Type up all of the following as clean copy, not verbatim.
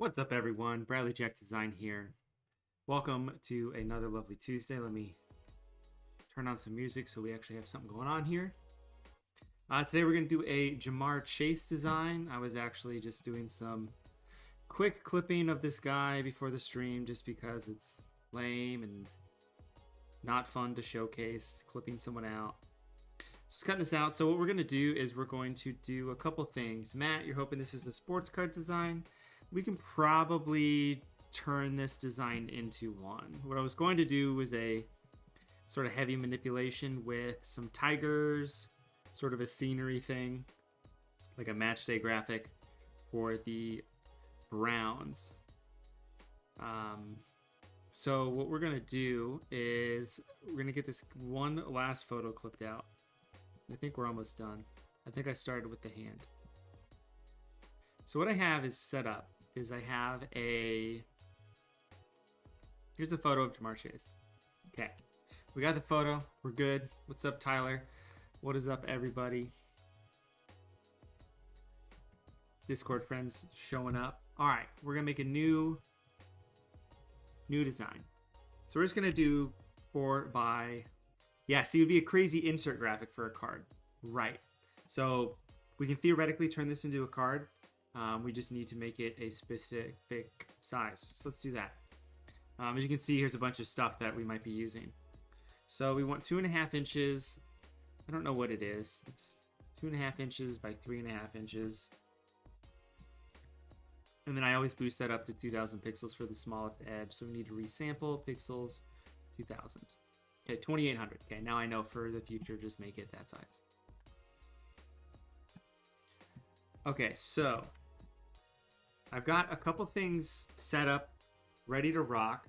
What's up, everyone? Bradley Jack Design here. Welcome to another lovely Tuesday. Let me turn on some music so we actually have something going on here. Today we're going to do a Ja'Marr Chase design. I was actually just doing some quick clipping of this guy before the stream just because it's lame and not fun to showcase clipping someone out. Just cutting this out. So what we're going to do is we're going to do a couple things. Matt, you're hoping this is a sports card design. We can probably turn this design into one. What I was going to do was a sort of heavy manipulation with some tigers, sort of a scenery thing, like a match day graphic for the Browns. So what we're going to do is we're going to get this one last photo clipped out. I think we're almost done. I think I started with the hand. So what I have is set up is I have here's a photo of Ja'Marr Chase. Okay, we got the photo. We're good. What's up, Tyler? What is up, everybody? Discord friends showing up. All right, we're gonna make a new design. So we're just gonna do 4 by, yeah. See, it would be a crazy insert graphic for a card, right? So we can theoretically turn this into a card. We just need to make it a specific size. So let's do that. As you can see, here's a bunch of stuff that we might be using. So we want 2.5 inches. I don't know what it is. It's 2.5 inches by 3.5 inches. And then I always boost that up to 2000 pixels for the smallest edge. So we need to resample pixels 2000. Okay, 2800. Okay, now I know for the future, just make it that size. Okay, so I've got a couple things set up, ready to rock,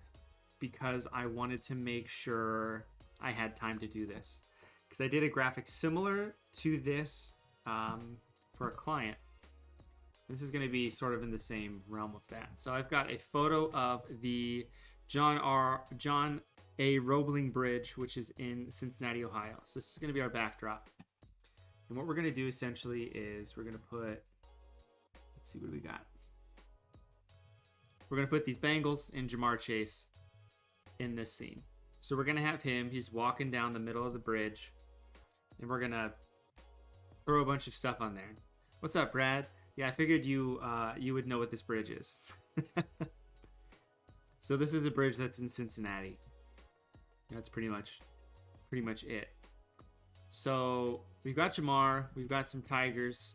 because I wanted to make sure I had time to do this. Because I did a graphic similar to this for a client. This is going to be sort of in the same realm of that. So I've got a photo of the John A. Roebling Bridge, which is in Cincinnati, Ohio. So this is going to be our backdrop. And what we're going to do essentially is we're going to put, let's see what we got. We're going to put these Bengals and Ja'Marr Chase in this scene. So we're going to have him, he's walking down the middle of the bridge, and we're going to throw a bunch of stuff on there. What's up, Brad? Yeah, I figured you would know what this bridge is. So this is a bridge that's in Cincinnati. That's pretty much it. So we've got Ja'Marr, we've got some tigers.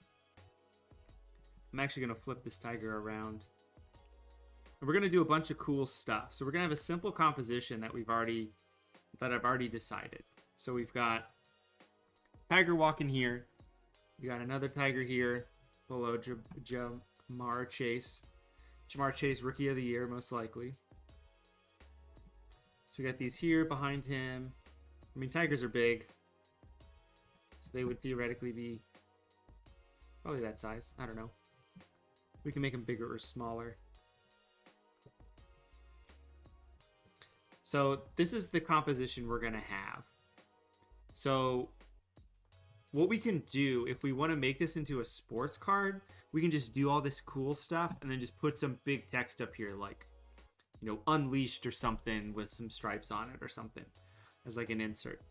I'm actually going to flip this tiger around. And we're going to do a bunch of cool stuff. So we're going to have a simple composition that I've already decided. So we've got tiger walking here. We got another tiger here below Ja'Marr Chase. Ja'Marr Chase, Rookie of the Year, most likely. So we got these here behind him. I mean, tigers are big. So they would theoretically be probably that size. I don't know. We can make them bigger or smaller. So this is the composition we're going to have. So what we can do, if we want to make this into a sports card, we can just do all this cool stuff and then just put some big text up here, like, Unleashed or something with some stripes on it or something as like an insert.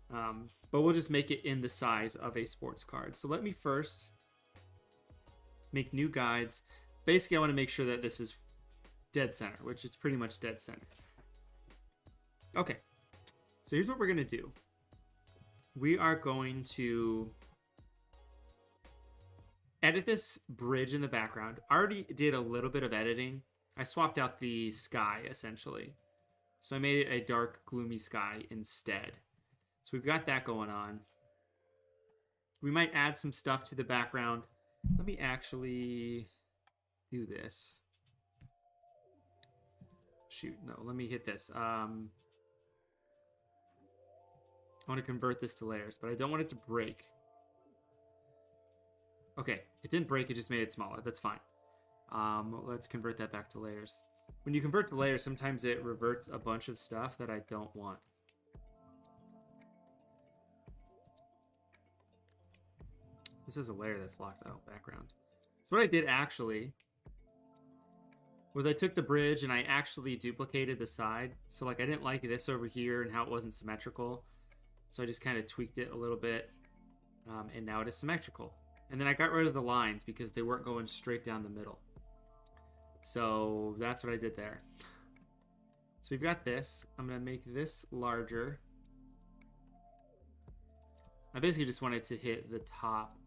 But we'll just make it in the size of a sports card. So let me first make new guides. Basically, I want to make sure that this is dead center, which it's pretty much dead center. Okay, so here's what we're going to do. We are going to edit this bridge in the background. I already did a little bit of editing. I swapped out the sky, essentially. So I made it a dark, gloomy sky instead. So we've got that going on. We might add some stuff to the background. Let me actually do this. Shoot, no, let me hit this. I want to convert this to layers, but I don't want it to break. Okay, it didn't break, it just made it smaller. That's fine. Let's convert that back to layers. When you convert to layers, sometimes it reverts a bunch of stuff that I don't want. This is a layer that's locked out background. So what I did actually was I took the bridge and I actually duplicated the side. So like I didn't like this over here and how it wasn't symmetrical. So I just kind of tweaked it a little bit. And now it is symmetrical. And then I got rid of the lines because they weren't going straight down the middle. So that's what I did there. So we've got this. I'm going to make this larger. I basically just wanted to hit the top.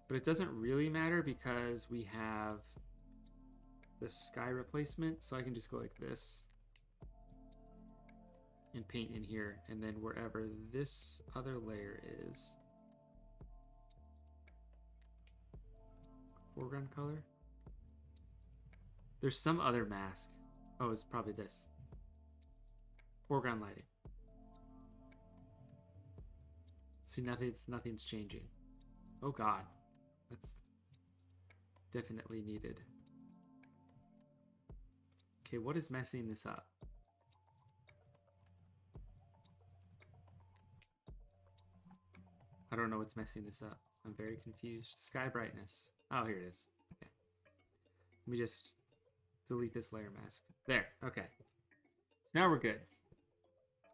But it doesn't really matter because we have the sky replacement. So I can just go like this. And paint in here. And then wherever this other layer is. Foreground color. There's some other mask. Oh, it's probably this. Foreground lighting. See, nothing's changing. Oh God, that's definitely needed. Okay, what is messing this up? I don't know what's messing this up. I'm very confused. Sky brightness. Oh, here it is. Okay. Let me just delete this layer mask. There. Okay. Now we're good.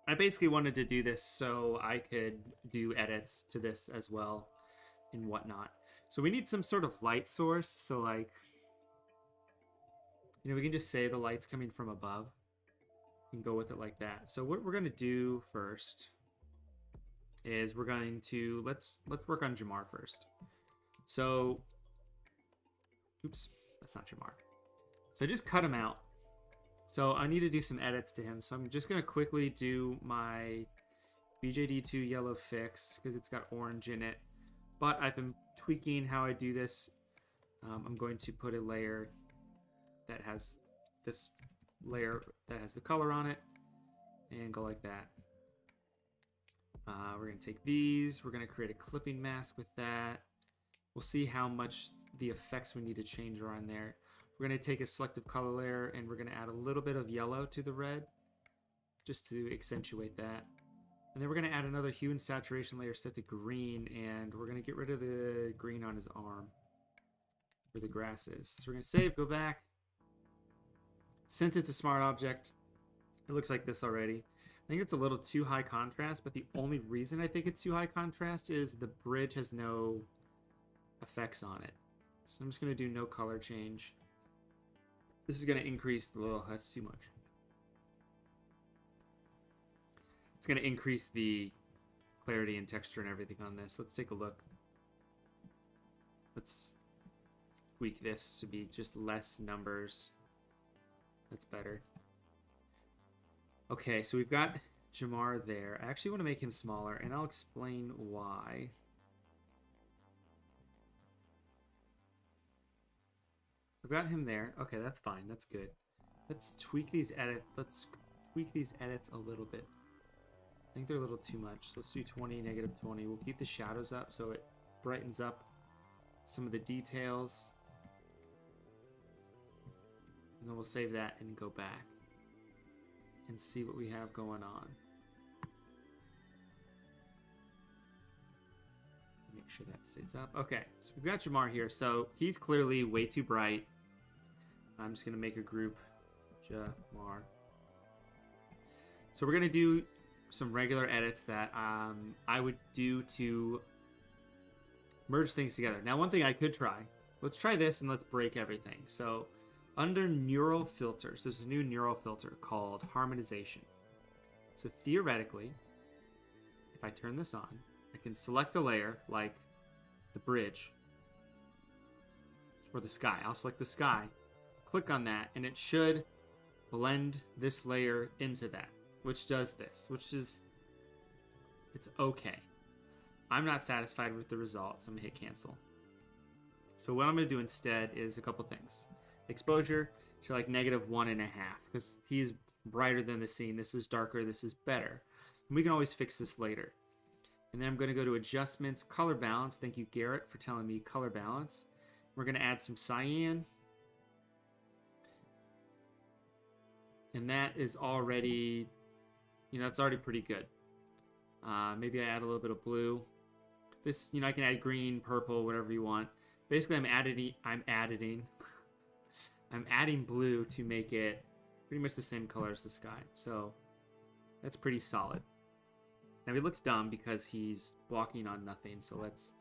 I basically wanted to do this so I could do edits to this as well and whatnot. So we need some sort of light source. So like, you know, we can just say the light's coming from above and go with it like that. So what we're going to do first is we're going to, let's work on Jamar first. So, oops, that's not Jamar. So I just cut him out. So I need to do some edits to him. So I'm just going to quickly do my BJD2 yellow fix because it's got orange in it. But I've been tweaking how I do this. I'm going to put a layer that has this layer that has the color on it and go like that. We're going to take these. We're going to create a clipping mask with that. We'll see how much the effects we need to change are on there. We're going to take a selective color layer and we're going to add a little bit of yellow to the red just to accentuate that. And then we're going to add another hue and saturation layer set to green, and we're going to get rid of the green on his arm where the grass is. So we're going to save, go back. Since it's a smart object, it looks like this already. I think it's a little too high contrast, but the only reason I think it's too high contrast is the bridge has no effects on it. So I'm just going to do no color change. This is going to increase the little, that's too much. It's going to increase the clarity and texture and everything on this. Let's take a look. Let's tweak this to be just less numbers. That's better. Okay, so we've got Jamar there. I actually want to make him smaller, and I'll explain why. I've got him there. Okay, that's fine. That's good. Let's tweak these edits. Let's tweak these edits a little bit. I think they're a little too much. Let's do 20, negative 20. We'll keep the shadows up so it brightens up some of the details. And then we'll save that and go back and see what we have going on. Make sure that stays up. Okay, so we've got Jamar here. So he's clearly way too bright. I'm just going to make a group Jamar. So we're going to do some regular edits that I would do to merge things together. Now, one thing I could try. Let's try this and let's break everything. So under neural filters, there's a new neural filter called harmonization. So theoretically, if I turn this on, I can select a layer like the bridge or the sky. I'll select the sky, click on that, and it should blend this layer into that, which does this, which is, it's okay. I'm not satisfied with the results. I'm gonna hit cancel. So what I'm gonna do instead is a couple things. Exposure to like -1.5 because he's brighter than the scene. This is darker, this is better. And we can always fix this later. And then I'm going to go to adjustments, color balance. Thank you, Garrett, for telling me color balance. We're going to add some cyan. And that is already, you know, it's already pretty good. Maybe I add a little bit of blue. This, you know, I can add green, purple, whatever you want. Basically, I'm I'm adding blue to make it pretty much the same color as the sky. So that's pretty solid. Now he looks dumb because he's walking on nothing. So let's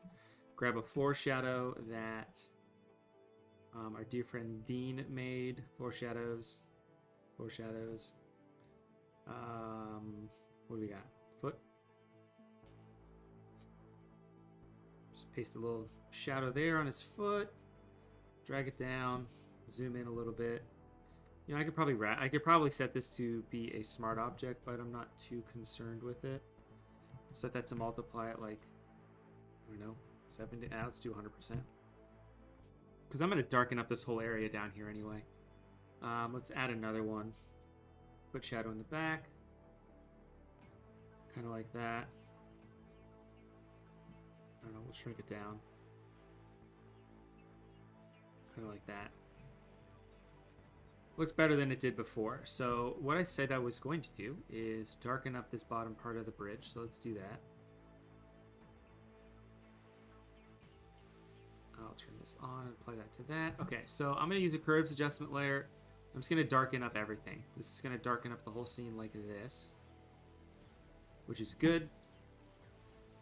grab a foreshadow that our dear friend Dean made. Foreshadows. What do we got? Foot. Just paste a little shadow there on his foot. Drag it down. Zoom in a little bit. You know, I could probably set this to be a smart object, but I'm not too concerned with it. Set that to multiply it like, I don't know, 70. Let's do 100%. Because I'm going to darken up this whole area down here anyway. Let's add another one. Put shadow in the back. Kind of like that. I don't know, we'll shrink it down. Kind of like that. Looks better than it did before. So what I said I was going to do is darken up this bottom part of the bridge. So let's do that. I'll turn this on and apply that to that. Okay, so I'm going to use a curves adjustment layer. I'm just going to darken up everything. This is going to darken up the whole scene like this, which is good.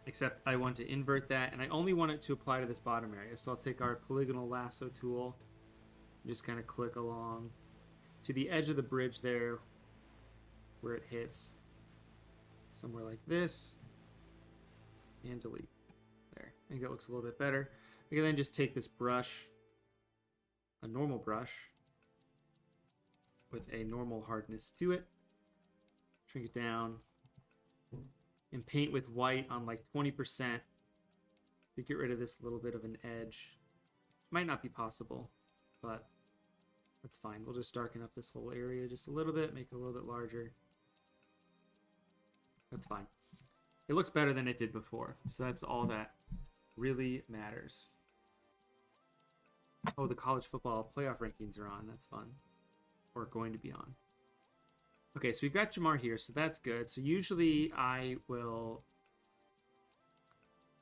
Except I want to invert that, and I only want it to apply to this bottom area. So I'll take our polygonal lasso tool and just kind of click along to the edge of the bridge there where it hits, somewhere like this, and delete. There. I think that looks a little bit better. I can then just take this brush, a normal brush, with a normal hardness to it, shrink it down, and paint with white on like 20% to get rid of this little bit of an edge. Might not be possible, but that's fine. We'll just darken up this whole area just a little bit, make it a little bit larger. That's fine. It looks better than it did before, so that's all that really matters. Oh, the college football playoff rankings are on. That's fun. Or going to be on. Okay, so we've got Jamar here, so that's good. So usually I will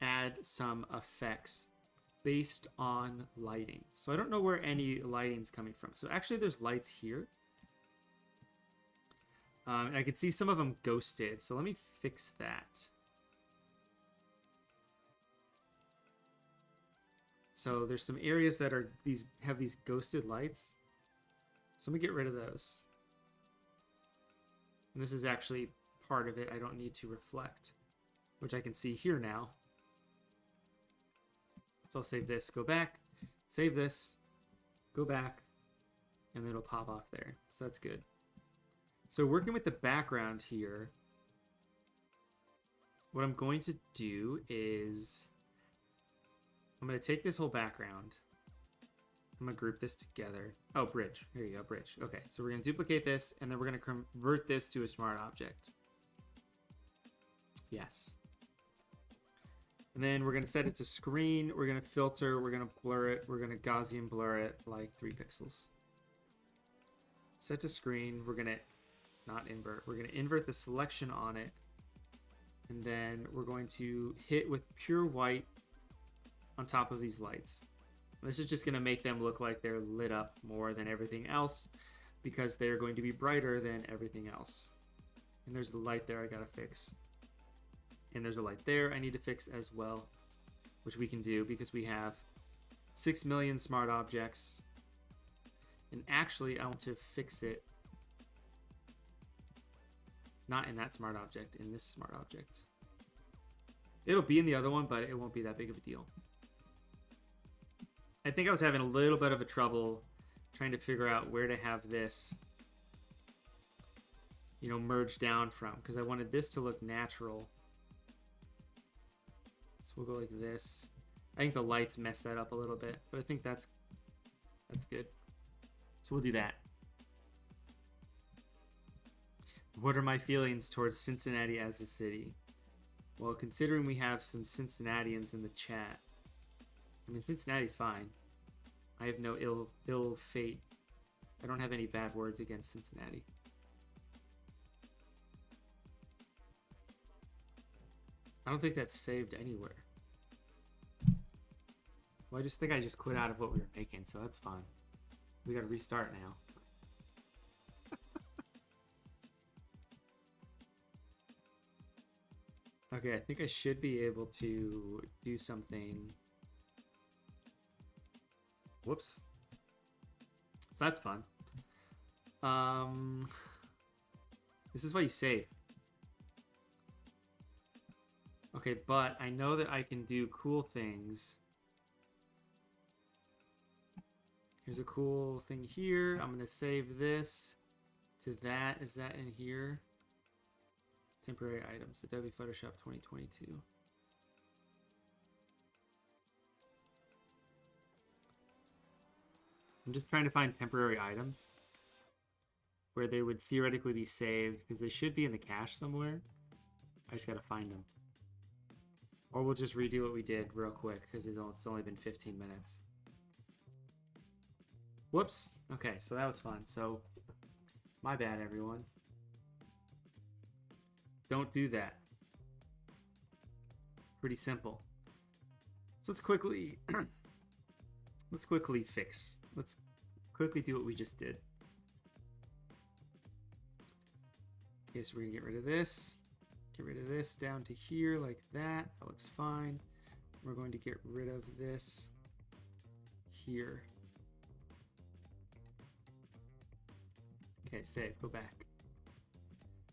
add some effects based on lighting. So I don't know where any lighting's coming from. So actually there's lights here. And I can see some of them ghosted. So let me fix that. So there's some areas that are have these ghosted lights. So let me get rid of those. And this is actually part of it I don't need to reflect, which I can see here now. So I'll save this, go back, save this, go back, and then it'll pop off there. So that's good. So working with the background here, what I'm going to do is I'm going to take this whole background. I'm going to group this together. Oh, bridge. Here you go, bridge. Okay, so we're going to duplicate this, and then we're going to convert this to a smart object. Yes. And then we're going to set it to screen. We're going to filter. We're going to blur it. We're going to Gaussian blur it like 3 pixels. Set to screen. We're going to not invert. We're going to invert the selection on it. And then we're going to hit with pure white on top of these lights. This is just going to make them look like they're lit up more than everything else because they're going to be brighter than everything else. And there's a light there I got to fix. And there's a light there I need to fix as well, which we can do because we have 6 million smart objects. And actually, I want to fix it not in that smart object, in this smart object. It'll be in the other one, but it won't be that big of a deal. I think I was having a little bit of a trouble trying to figure out where to have this, you know, merge down from, because I wanted this to look natural. So we'll go like this. I think the lights mess that up a little bit, but I think that's good. So we'll do that. What are my feelings towards Cincinnati as a city? Well, considering we have some Cincinnatians in the chat, I mean, Cincinnati's fine. I have no ill fate. I don't have any bad words against Cincinnati. I don't think that's saved anywhere. Well, I just think I just quit out of what we were making, so that's fine. We gotta restart now. Okay, I think I should be able to do something. Whoops. So that's fun. This is why you save. Okay, but I know that I can do cool things. Here's a cool thing here. I'm gonna save this to that. Is that in here? Temporary items, Adobe Photoshop 2022. I'm just trying to find temporary items where they would theoretically be saved, because they should be in the cache somewhere. I just gotta find them. Or we'll just redo what we did real quick, because it's only been 15 minutes. Whoops. Okay, so that was fun. So, my bad, everyone. Don't do that. Pretty simple. So let's quickly fix. Let's quickly do what we just did. Okay, so we're gonna get rid of this. Get rid of this down to here like that. That looks fine. We're going to get rid of this here. Okay, save. Go back.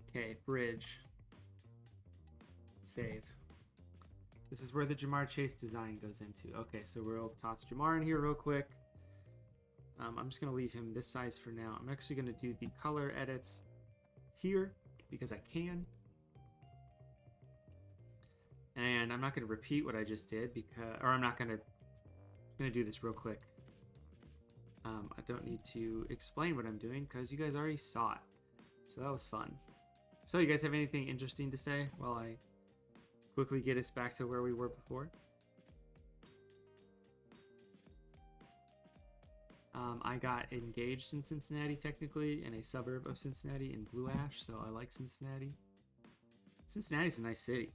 Okay, bridge. Save. This is where the Jamar Chase design goes into. Okay, so we'll toss Jamar in here real quick. I'm just going to leave him this size for now. I'm actually going to do the color edits here because I can. And I'm not going to repeat what I just did because, or I'm going to do this real quick. I don't need to explain what I'm doing because you guys already saw it. So that was fun. So you guys have anything interesting to say while I quickly get us back to where we were before? I got engaged in Cincinnati, technically, in a suburb of Cincinnati in Blue Ash, so I like Cincinnati. Cincinnati's a nice city.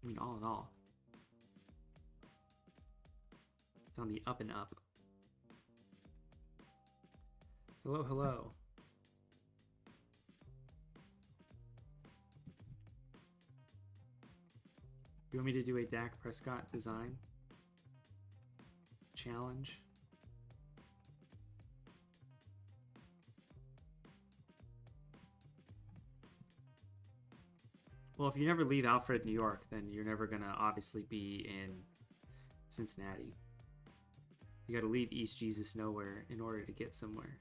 I mean, all in all. It's on the up and up. Hello, hello. You want me to do a Dak Prescott design? Challenge? Well, if you never leave Alfred, New York, then you're never going to obviously be in Cincinnati. You got to leave East Jesus Nowhere in order to get somewhere.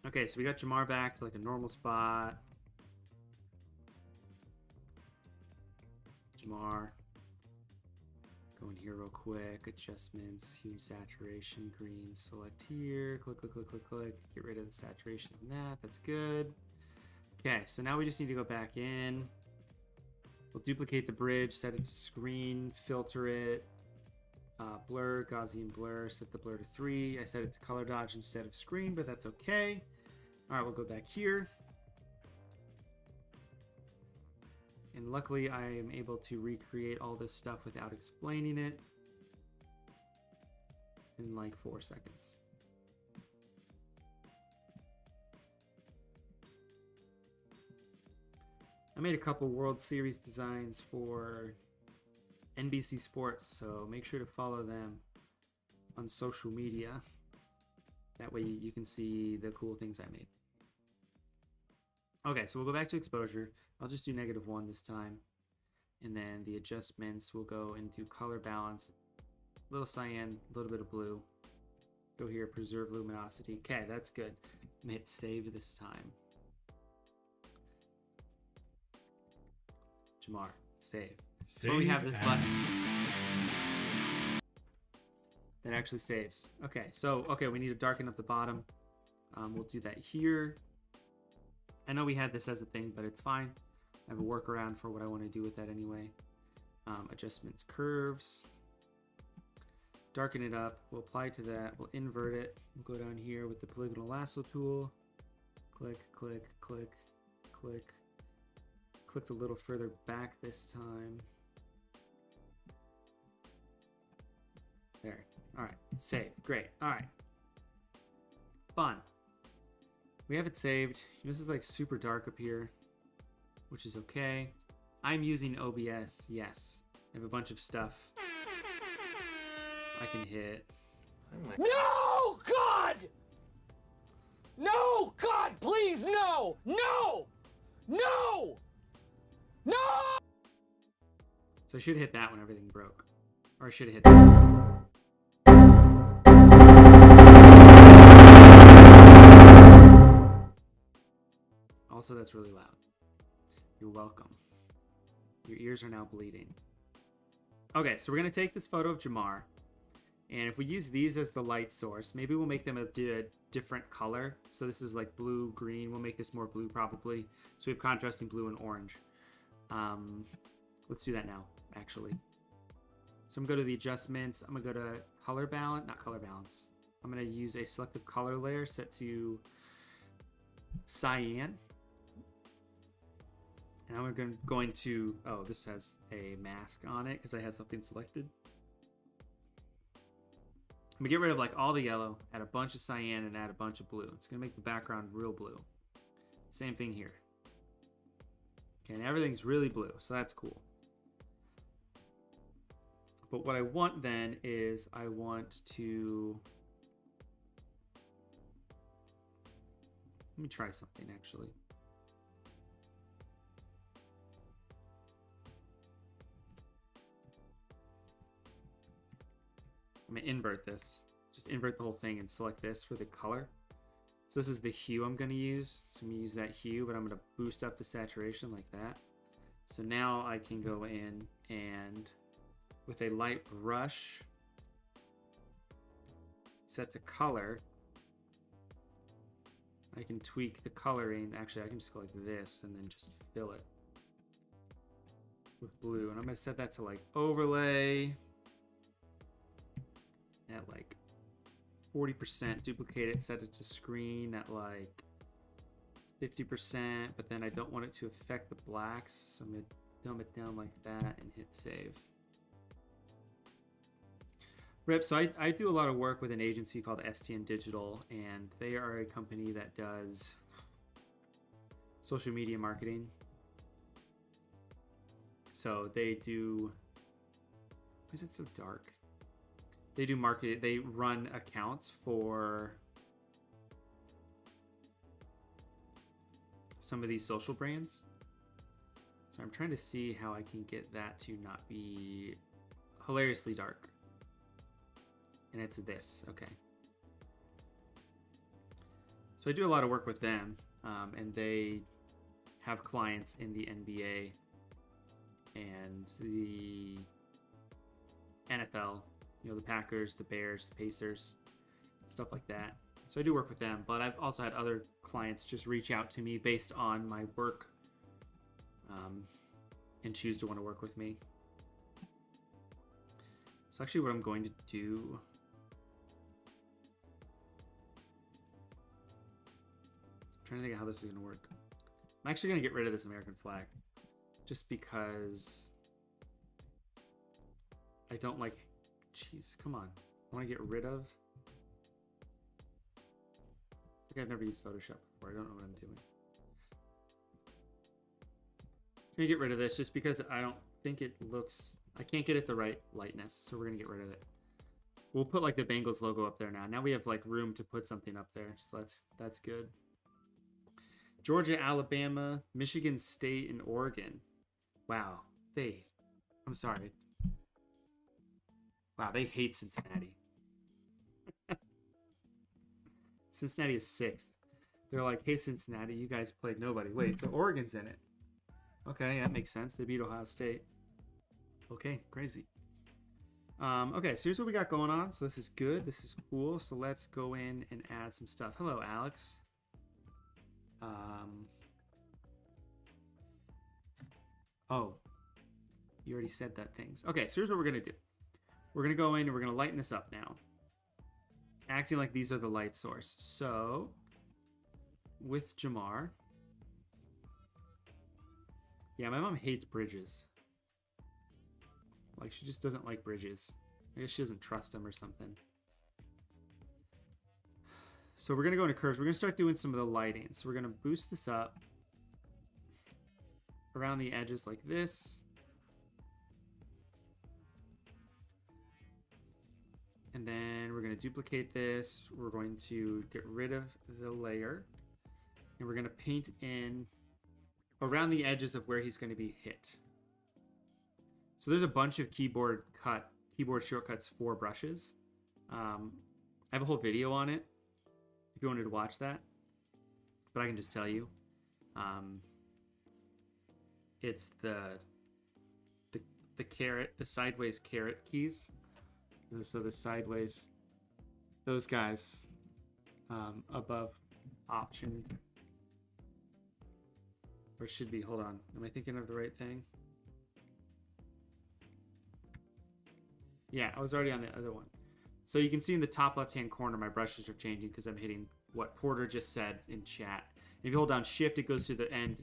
Okay, so we got Jamar back to like a normal spot. Jamar. Go in here real quick. Adjustments, hue saturation, green, select here. Click, click, click, click, click. Get rid of the saturation in that. That's good. Okay, so now we just need to go back in. We'll duplicate the bridge, set it to screen, filter it. Blur, Gaussian blur, set the blur to 3. I set it to color dodge instead of screen, but that's okay. All right, we'll go back here. And luckily I am able to recreate all this stuff without explaining it in like 4 seconds. I made a couple World Series designs for NBC Sports, so make sure to follow them on social media. That way you can see the cool things I made. Okay, so we'll go back to exposure. I'll just do -1 this time. And then the adjustments will go into color balance. A little cyan, a little bit of blue. Go here, preserve luminosity. Okay, that's good. I'm gonna hit save this time. Jamar, save. Save. Oh, we have this button that actually saves. Okay, so we need to darken up the bottom. We'll do that here. I know we had this as a thing, but it's fine. I have a workaround for what I want to do with that anyway. Adjustments, curves. Darken it up. We'll apply to that. We'll invert it. We'll go down here with the polygonal lasso tool. Click, click, click, click, clicked a little further back this time. There. All right. Save. Great. All right. Fun. We have it saved. This is like super dark up here, which is okay. I'm using OBS. Yes. I have a bunch of stuff I can hit. No, God! No, God, please, no! No! No! No! So I should hit that when everything broke. Or I should have hit this. Also, that's really loud. You're welcome. Your ears are now bleeding. Okay, so we're going to take this photo of Jamar. And if we use these as the light source, maybe we'll make them a different color. So this is like blue, green. We'll make this more blue probably. So we have contrasting blue and orange. Let's do that now, actually. So I'm going to go to the adjustments. I'm going to go to color balance, not color balance. I'm going to use a selective color layer set to cyan. And I'm going to, oh, this has a mask on it because I had something selected. I'm going to get rid of like all the yellow, add a bunch of cyan, and add a bunch of blue. It's going to make the background real blue. Same thing here. Okay, and everything's really blue, so that's cool. But what I want then is I want to... Let me try something actually. I'm going to invert this. Just invert the whole thing and select this for the color. So this is the hue I'm going to use. So I'm going to use that hue, but I'm going to boost up the saturation like that. So now I can go in and with a light brush, set to color. I can tweak the coloring. Actually, I can just go like this and then just fill it with blue. And I'm going to set that to like overlay at like 40%, duplicate it, set it to screen at like 50%, but then I don't want it to affect the blacks, so I'm going to dumb it down like that and hit save. Rip, so I do a lot of work with an agency called STN Digital, and they are a company that does social media marketing. So they do, why is it so dark? They do market, they run accounts for some of these social brands. So I'm trying to see how I can get that to not be hilariously dark. And it's this, okay. So I do a lot of work with them, and they have clients in the NBA and the NFL, you know, the Packers, the Bears, the Pacers, stuff like that. So I do work with them, but I've also had other clients just reach out to me based on my work and choose to want to work with me. So actually what I'm going to do, I'm trying to think of how this is going to work. I'm actually going to get rid of this American flag just because I don't like, jeez, come on. I want to get rid of, I think I've never used Photoshop before. I don't know what I'm doing. I'm going to get rid of this just because I don't think it looks, I can't get it the right lightness, so we're going to get rid of it. We'll put like the Bengals logo up there now. Now we have like room to put something up there, so that's good. Georgia, Alabama, Michigan State, and Oregon. Wow, I'm sorry. Wow, they hate Cincinnati. Cincinnati is 6th. They're like, hey, Cincinnati, you guys played nobody. Wait, so Oregon's in it. Okay, that makes sense. They beat Ohio State. Okay, crazy. Okay, so here's what we got going on. So this is good. This is cool. So let's go in and add some stuff. Hello, Alex. Oh, you already said that things. Okay, so here's what we're going to do. We're going to go in and we're going to lighten this up now. Acting like these are the light source. So with Jamar, Yeah, my mom hates bridges. Like, she just doesn't like bridges. I guess she doesn't trust them or something. So we're going to go into curves. We're going to start doing some of the lighting. So we're going to boost this up around the edges like this. And then we're going to duplicate this. We're going to get rid of the layer. And we're going to paint in around the edges of where he's going to be hit. So there's a bunch of keyboard shortcuts for brushes. I have a whole video on it if you wanted to watch that. But I can just tell you. It's the sideways caret keys. So the sideways, those guys above option, or it should be, hold on, am I thinking of the right thing? Yeah, I was already on the other one. So you can see in the top left-hand corner, my brushes are changing because I'm hitting what Porter just said in chat. And if you hold down Shift, it goes to the end,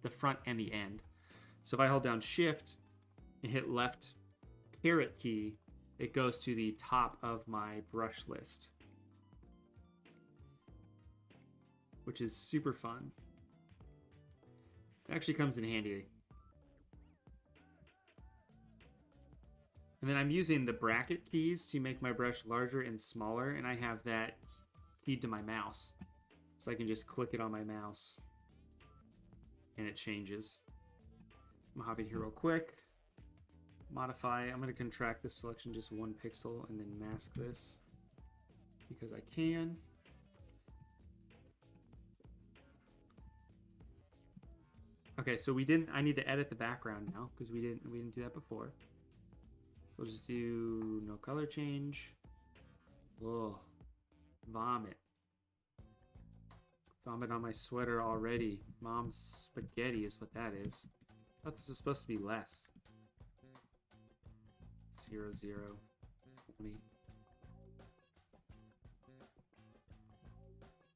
the front and the end. So if I hold down Shift and hit left caret key, it goes to the top of my brush list, which is super fun. It actually comes in handy. And then I'm using the bracket keys to make my brush larger and smaller, and I have that keyed to my mouse. So I can just click it on my mouse and it changes. I'm gonna hop in here real quick. Modify. I'm going to contract this selection just 1 pixel and then mask this because I can. Okay, so I need to edit the background now because we didn't do that before. We'll just do no color change. Whoa. Vomit. Vomit on my sweater already. Mom's spaghetti is what that is. I thought this was supposed to be less. 0, 0, 20.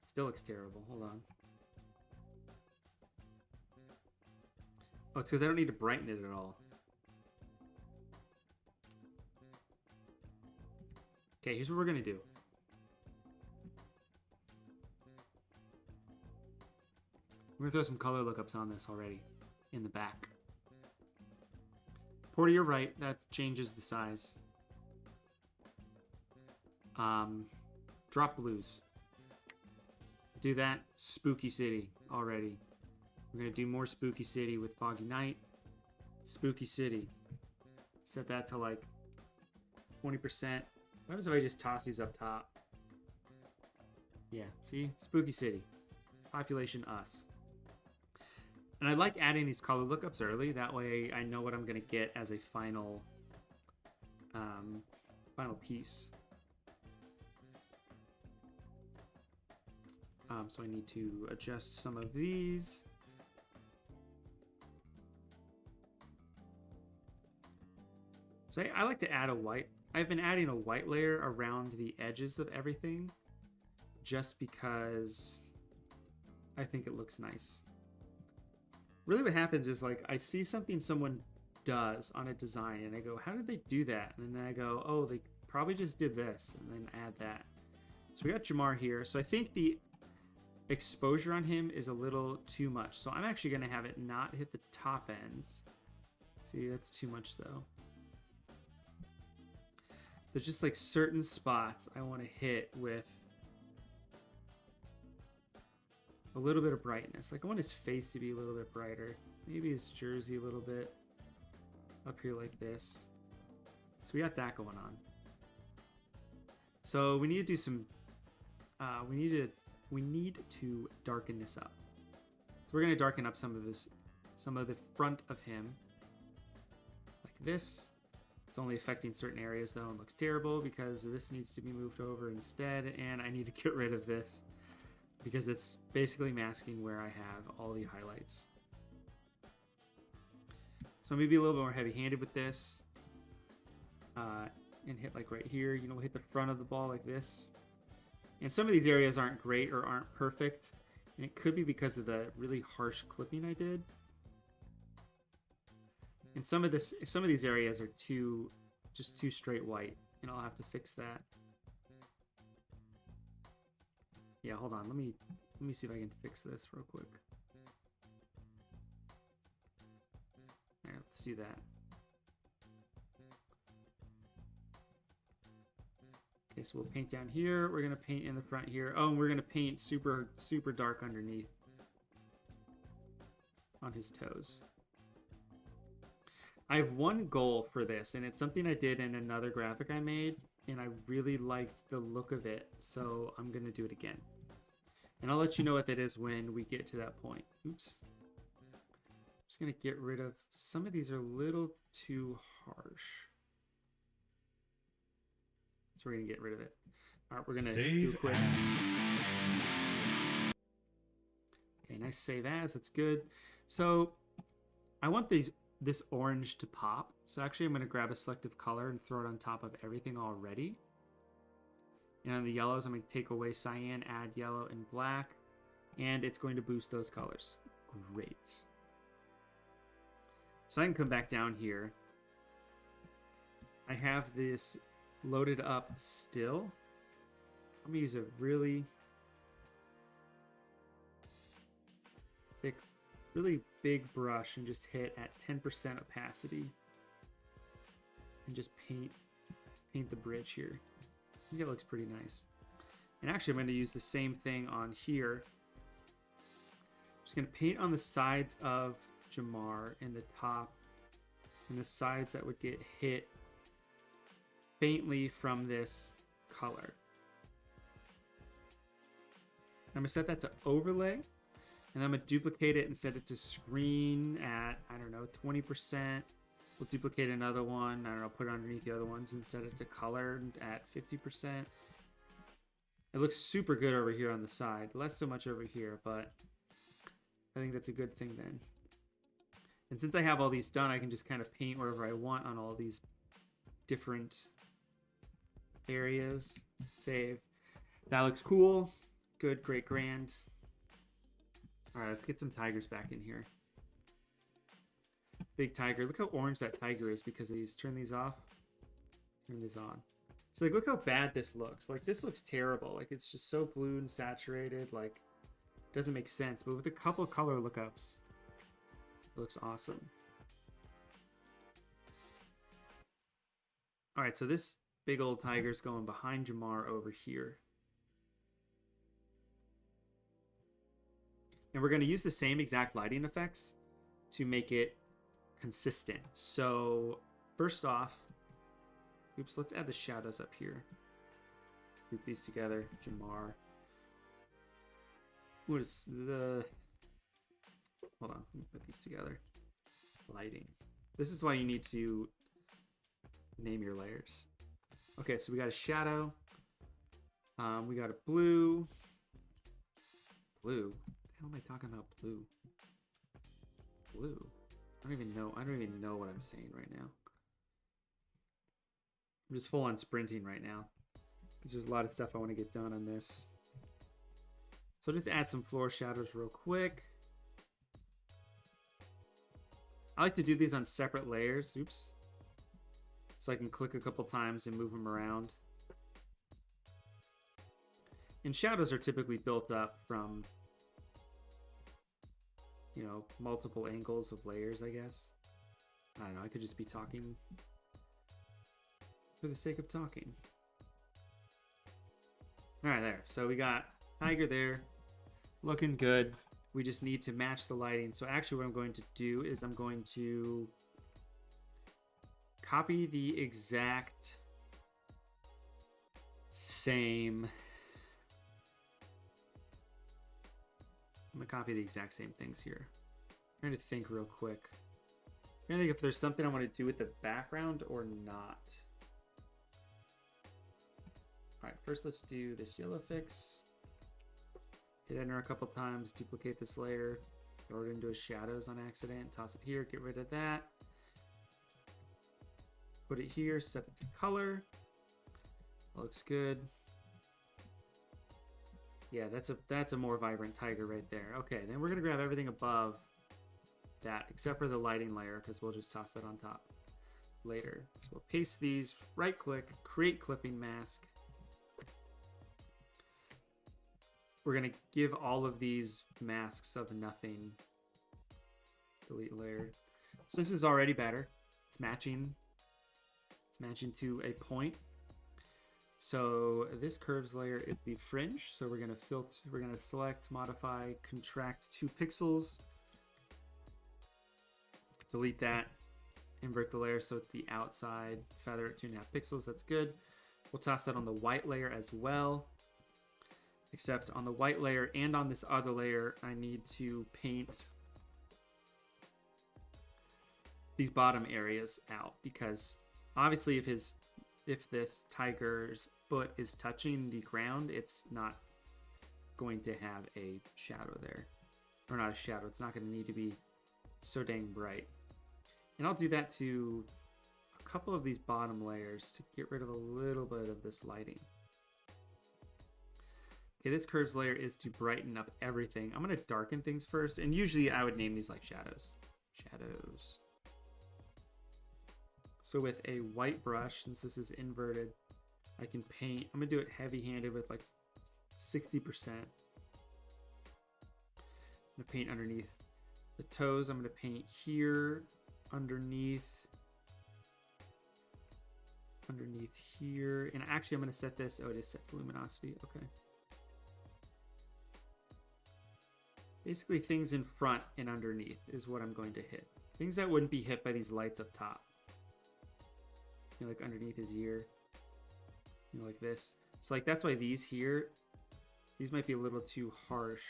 Still looks terrible. Hold on. Oh, it's because I don't need to brighten it at all. Okay, here's what we're going to do. We're going to throw some color lookups on this already in the back. Porter, you're right. That changes the size. Drop blues. Do that. Spooky City already. We're going to do more Spooky City with Foggy Night. Spooky City. Set that to like 20%. What happens if I just toss these up top? Yeah, see? Spooky City. Population us. And I like adding these color lookups early. That way I know what I'm going to get as a final piece. So I need to adjust some of these. So I like to add a white. I've been adding a white layer around the edges of everything just because I think it looks nice. Really what happens is, like, I see something someone does on a design and I go, how did they do that? And then I go, oh, they probably just did this, and then add that. So we got Jamar here. So I think the exposure on him is a little too much. So I'm actually going to have it not hit the top ends. See, that's too much though. There's just like certain spots I want to hit with a little bit of brightness. Like I want his face to be a little bit brighter. Maybe his jersey a little bit up here like this. So we got that going on. So we need to do some, we need to darken this up. So we're going to darken up some of the front of him like this. It's only affecting certain areas though and looks terrible because this needs to be moved over instead, and I need to get rid of this because it's basically masking where I have all the highlights. So maybe a little more heavy-handed with this and hit like right here, you know, hit the front of the ball like this. And some of these areas aren't great or aren't perfect, and it could be because of the really harsh clipping I did. And some of these areas are just too straight white, and I'll have to fix that. Yeah, hold on. Let me see if I can fix this real quick. All right, let's do that. Okay, so we'll paint down here. We're gonna paint in the front here. Oh, and we're gonna paint super dark underneath on his toes. I have one goal for this, and it's something I did in another graphic I made, and I really liked the look of it, so I'm gonna do it again. And I'll let you know what that is when we get to that point. Oops. I'm just gonna get rid of some of these are a little too harsh. So we're gonna get rid of it. All right, we're gonna do a quick. Okay, nice save as. That's good. So I want this orange to pop. So actually, I'm gonna grab a selective color and throw it on top of everything already. And on the yellows, I'm going to take away cyan, add yellow and black, and it's going to boost those colors. Great. So I can come back down here. I have this loaded up still. I'm going to use a really big brush and just hit at 10% opacity and just paint the bridge here. I think it looks pretty nice. And actually, I'm going to use the same thing on here. I'm just going to paint on the sides of Jamar and the top and the sides that would get hit faintly from this color. I'm going to set that to overlay, and I'm going to duplicate it and set it to screen at, I don't know, 20%. We'll duplicate another one. I don't know, put it underneath the other ones and set it to color at 50%. It looks super good over here on the side. Less so much over here, but I think that's a good thing then. And since I have all these done, I can just kind of paint wherever I want on all these different areas. Save. That looks cool. Good, great, grand. All right, let's get some tigers back in here. Big tiger. Look how orange that tiger is because these turn these off. Turn this on. So like, look how bad this looks. Like, this looks terrible. Like, it's just so blue and saturated. Like, doesn't make sense. But with a couple color lookups, it looks awesome. All right, so this big old tiger's going behind Jamar over here. And we're going to use the same exact lighting effects to make it consistent. So first off, oops, let's add the shadows up here. Group these together. Jamar. What is the... Hold on, let me put these together. Lighting. This is why you need to name your layers. Okay, so we got a shadow. We got a blue. Blue? What the hell am I talking about? Blue. Blue. I don't even know what I'm saying right now. I'm just full on sprinting right now because there's a lot of stuff I want to get done on this. So just add some floor shadows real quick. I like to do these on separate layers. Oops. So I can click a couple times and move them around. And shadows are typically built up from, you know, multiple angles of layers, I guess. I don't know, I could just be talking for the sake of talking. All right, there. So we got tiger there, looking good. We just need to match the lighting. So actually what I'm going to do is I'm going to copy the exact same... I'm gonna copy the exact same things here. I'm trying to think real quick. I'm trying to think if there's something I want to do with the background or not. All right, first let's do this yellow fix. Hit enter a couple times, duplicate this layer, throw it into his shadows on accident, toss it here, get rid of that. Put it here, set it to color. Looks good. Yeah, that's a more vibrant tiger right there. Okay, then we're gonna grab everything above that, except for the lighting layer, because we'll just toss that on top later. So we'll paste these, right click, create clipping mask. We're gonna give all of these masks of nothing. Delete layer. So this is already better. It's matching. It's matching to a point. So this curves layer is the fringe. So we're gonna filter. We're gonna select, modify, contract 2 pixels. Delete that. Invert the layer so it's the outside. Feather it 2.5 pixels. That's good. We'll toss that on the white layer as well. Except on the white layer and on this other layer, I need to paint these bottom areas out, because obviously if this tiger's foot is touching the ground, it's not going to have a shadow there. Or not a shadow, it's not going to need to be so dang bright. And I'll do that to a couple of these bottom layers to get rid of a little bit of this lighting. Okay, this curves layer is to brighten up everything. I'm going to darken things first, and usually I would name these like shadows. Shadows. So with a white brush, since this is inverted, I can paint. I'm going to do it heavy-handed with like 60%. I'm going to paint underneath the toes. I'm going to paint here, underneath here. And actually, I'm going to set this. Oh, it is set to luminosity. Okay. Basically, things in front and underneath is what I'm going to hit. Things that wouldn't be hit by these lights up top. You know, like underneath his ear. You know, like this. So, like, that's why these here, these might be a little too harsh.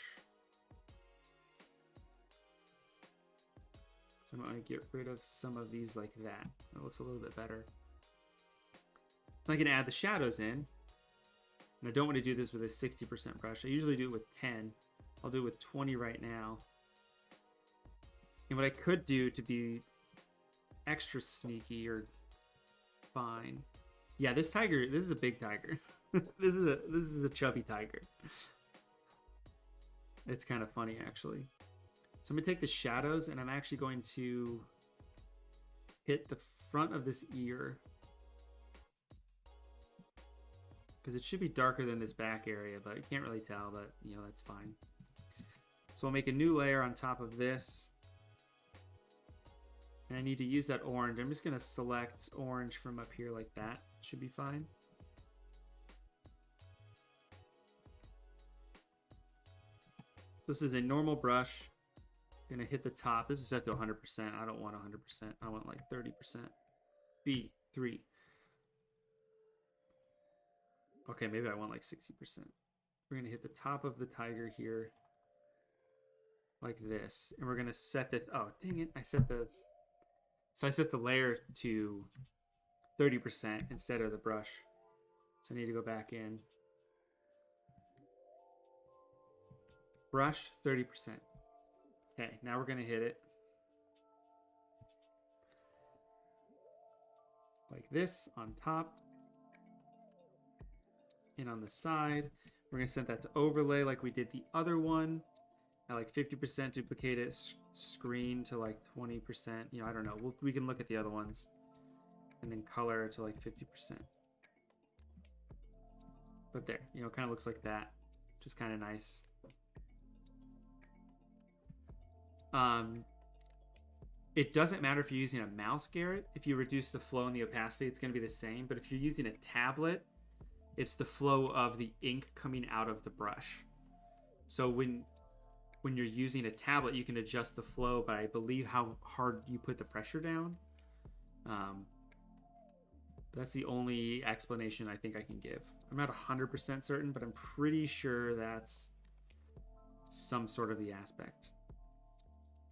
So I'm going to get rid of some of these like that. It looks a little bit better. So I can add the shadows in. And I don't want to do this with a 60% brush. I usually do it with 10. I'll do it with 20 right now. And what I could do to be extra sneaky or fine. Yeah, this tiger, this is a big tiger. This is a chubby tiger. It's kind of funny actually. So I'm gonna take the shadows and I'm actually going to hit the front of this ear, because it should be darker than this back area, but you can't really tell, but you know, that's fine. So I'll make a new layer on top of this. And I need to use that orange. I'm just going to select orange from up here like that. Should be fine. This is a normal brush. I'm going to hit the top. This is set to 100%. I don't want 100%. I want like 30%. B3. Okay, maybe I want like 60%. We're going to hit the top of the tiger here. Like this, and we're gonna set this. Oh, dang it! I set the layer to 30% instead of the brush. So I need to go back in. Brush 30%. Okay, now we're gonna hit it like this on top, and on the side. We're gonna set that to overlay like we did the other one. At like 50%, duplicate it, screen to like 20%. You know, I don't know. We can look at the other ones. And then color to like 50%. But there, you know, kind of looks like that. Just kind of nice. It doesn't matter if you're using a mouse, Garrett. If you reduce the flow and the opacity, it's going to be the same. But if you're using a tablet, it's the flow of the ink coming out of the brush. So when you're using a tablet, you can adjust the flow by, I believe, how hard you put the pressure down. That's the only explanation I think I can give. I'm not 100% certain, but I'm pretty sure that's some sort of the aspect.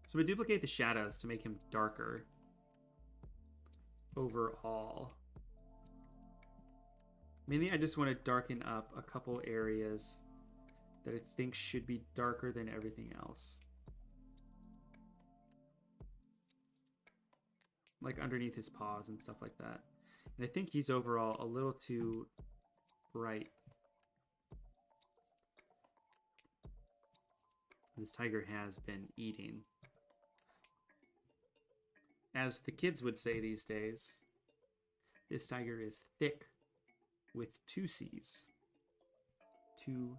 So we duplicate the shadows to make him darker overall. Mainly I just want to darken up a couple areas that I think should be darker than everything else. Like underneath his paws and stuff like that. And I think he's overall a little too bright. This tiger has been eating. as the kids would say these days, this tiger is thick with two C's. Two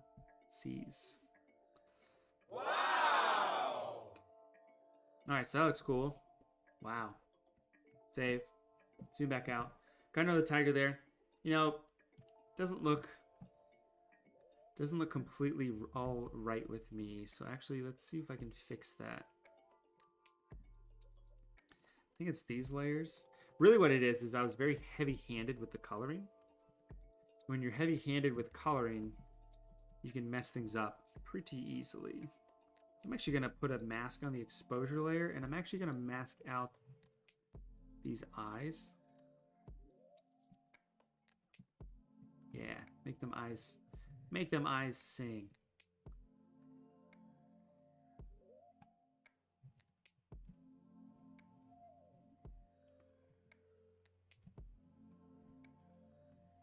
C's. Wow! Alright, so that looks cool. Wow. Save. Zoom back out. Got another tiger there. You know, doesn't look completely all right with me. So actually, let's see if I can fix that. I think it's these layers. Really what it is I was very heavy-handed with the coloring. When you're heavy-handed with coloring, you can mess things up pretty easily. I'm actually going to put a mask on the exposure layer, and I'm actually going to mask out these eyes. Yeah, make them eyes sing.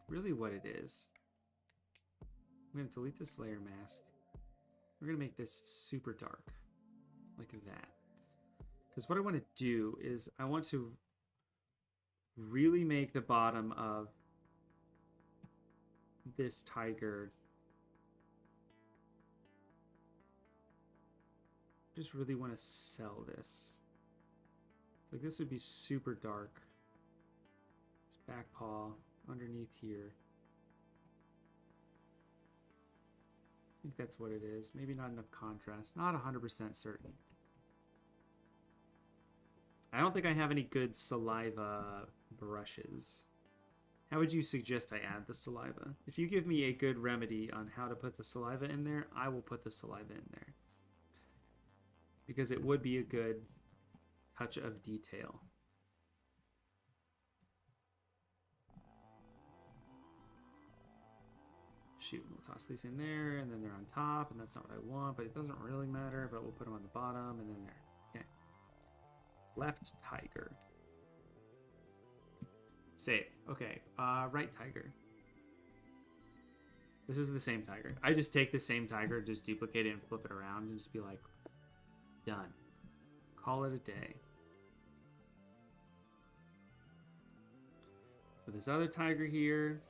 Really what it is, I'm going to delete this layer mask. We're going to make this super dark, like that. Because what I want to do is I want to really make the bottom of this tiger just really want to sell this. Like this would be super dark. This back paw underneath here. I think that's what it is. Maybe not enough contrast. Not 100% certain. I don't think I have any good saliva brushes. How would you suggest I add the saliva? If you give me a good remedy on how to put the saliva in there, I will put the saliva in there. Because it would be a good touch of detail. Shoot, we'll toss these in there, and then they're on top, and that's not what I want, but it doesn't really matter, but we'll put them on the bottom, and then there. Okay. Left tiger. Save. Okay, right tiger. This is the same tiger. I just take the same tiger, just duplicate it and flip it around, and just be like, done. Call it a day. With this other tiger here.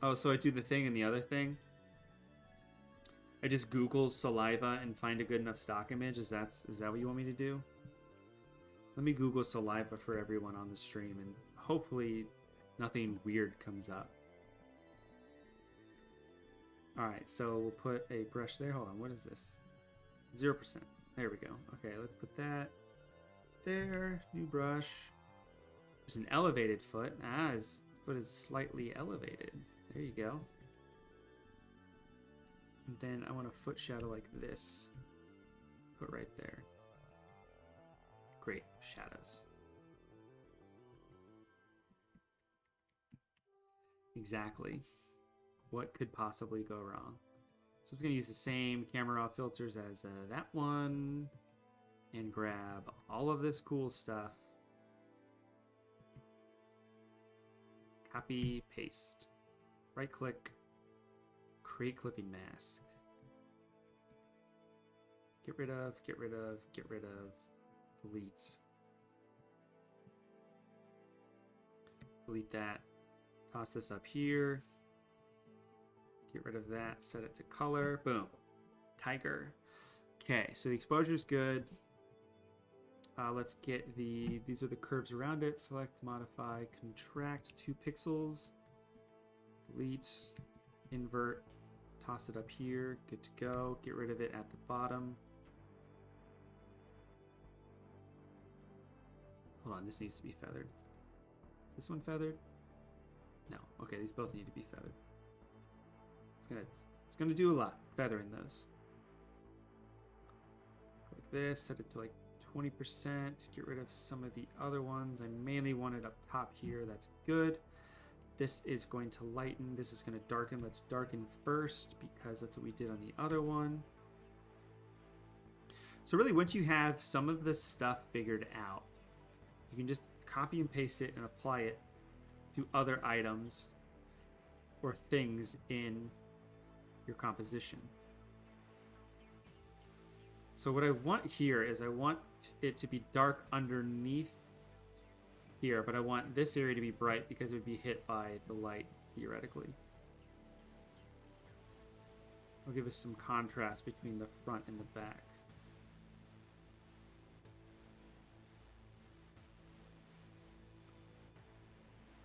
Oh, so I do the thing and the other thing? I just Google saliva and find a good enough stock image? Is that what you want me to do? Let me Google saliva for everyone on the stream, and hopefully nothing weird comes up. Alright, so we'll put a brush there. Hold on, what is this? 0%. There we go. Okay, let's put that there. New brush. There's an elevated foot. Ah, his foot is slightly elevated. There you go. And then I want a foot shadow like this. Put right there. Great. Shadows. Exactly. What could possibly go wrong? So I'm going to use the same camera raw filters as that one. And grab all of this cool stuff. Copy, paste. Right click, create clipping mask. Get rid of, get rid of, get rid of, delete. Delete that. Toss this up here. Get rid of that, set it to color. Boom. Tiger. Okay, so the exposure is good. Let's get these are the curves around it. Select, modify, contract 2 pixels. Delete, invert, toss it up here. Good to go. Get rid of it at the bottom. Hold on, this needs to be feathered. Is this one feathered? No. Okay, these both need to be feathered. It's gonna do a lot, feathering those. Like this, set it to like 20%. Get rid of some of the other ones. I mainly want it up top here. That's good. This is going to lighten. This is going to darken. Let's darken first because that's what we did on the other one. So really, once you have some of this stuff figured out, you can just copy and paste it and apply it to other items or things in your composition. So what I want here is I want it to be dark underneath here, but I want this area to be bright because it would be hit by the light, theoretically. I'll give us some contrast between the front and the back.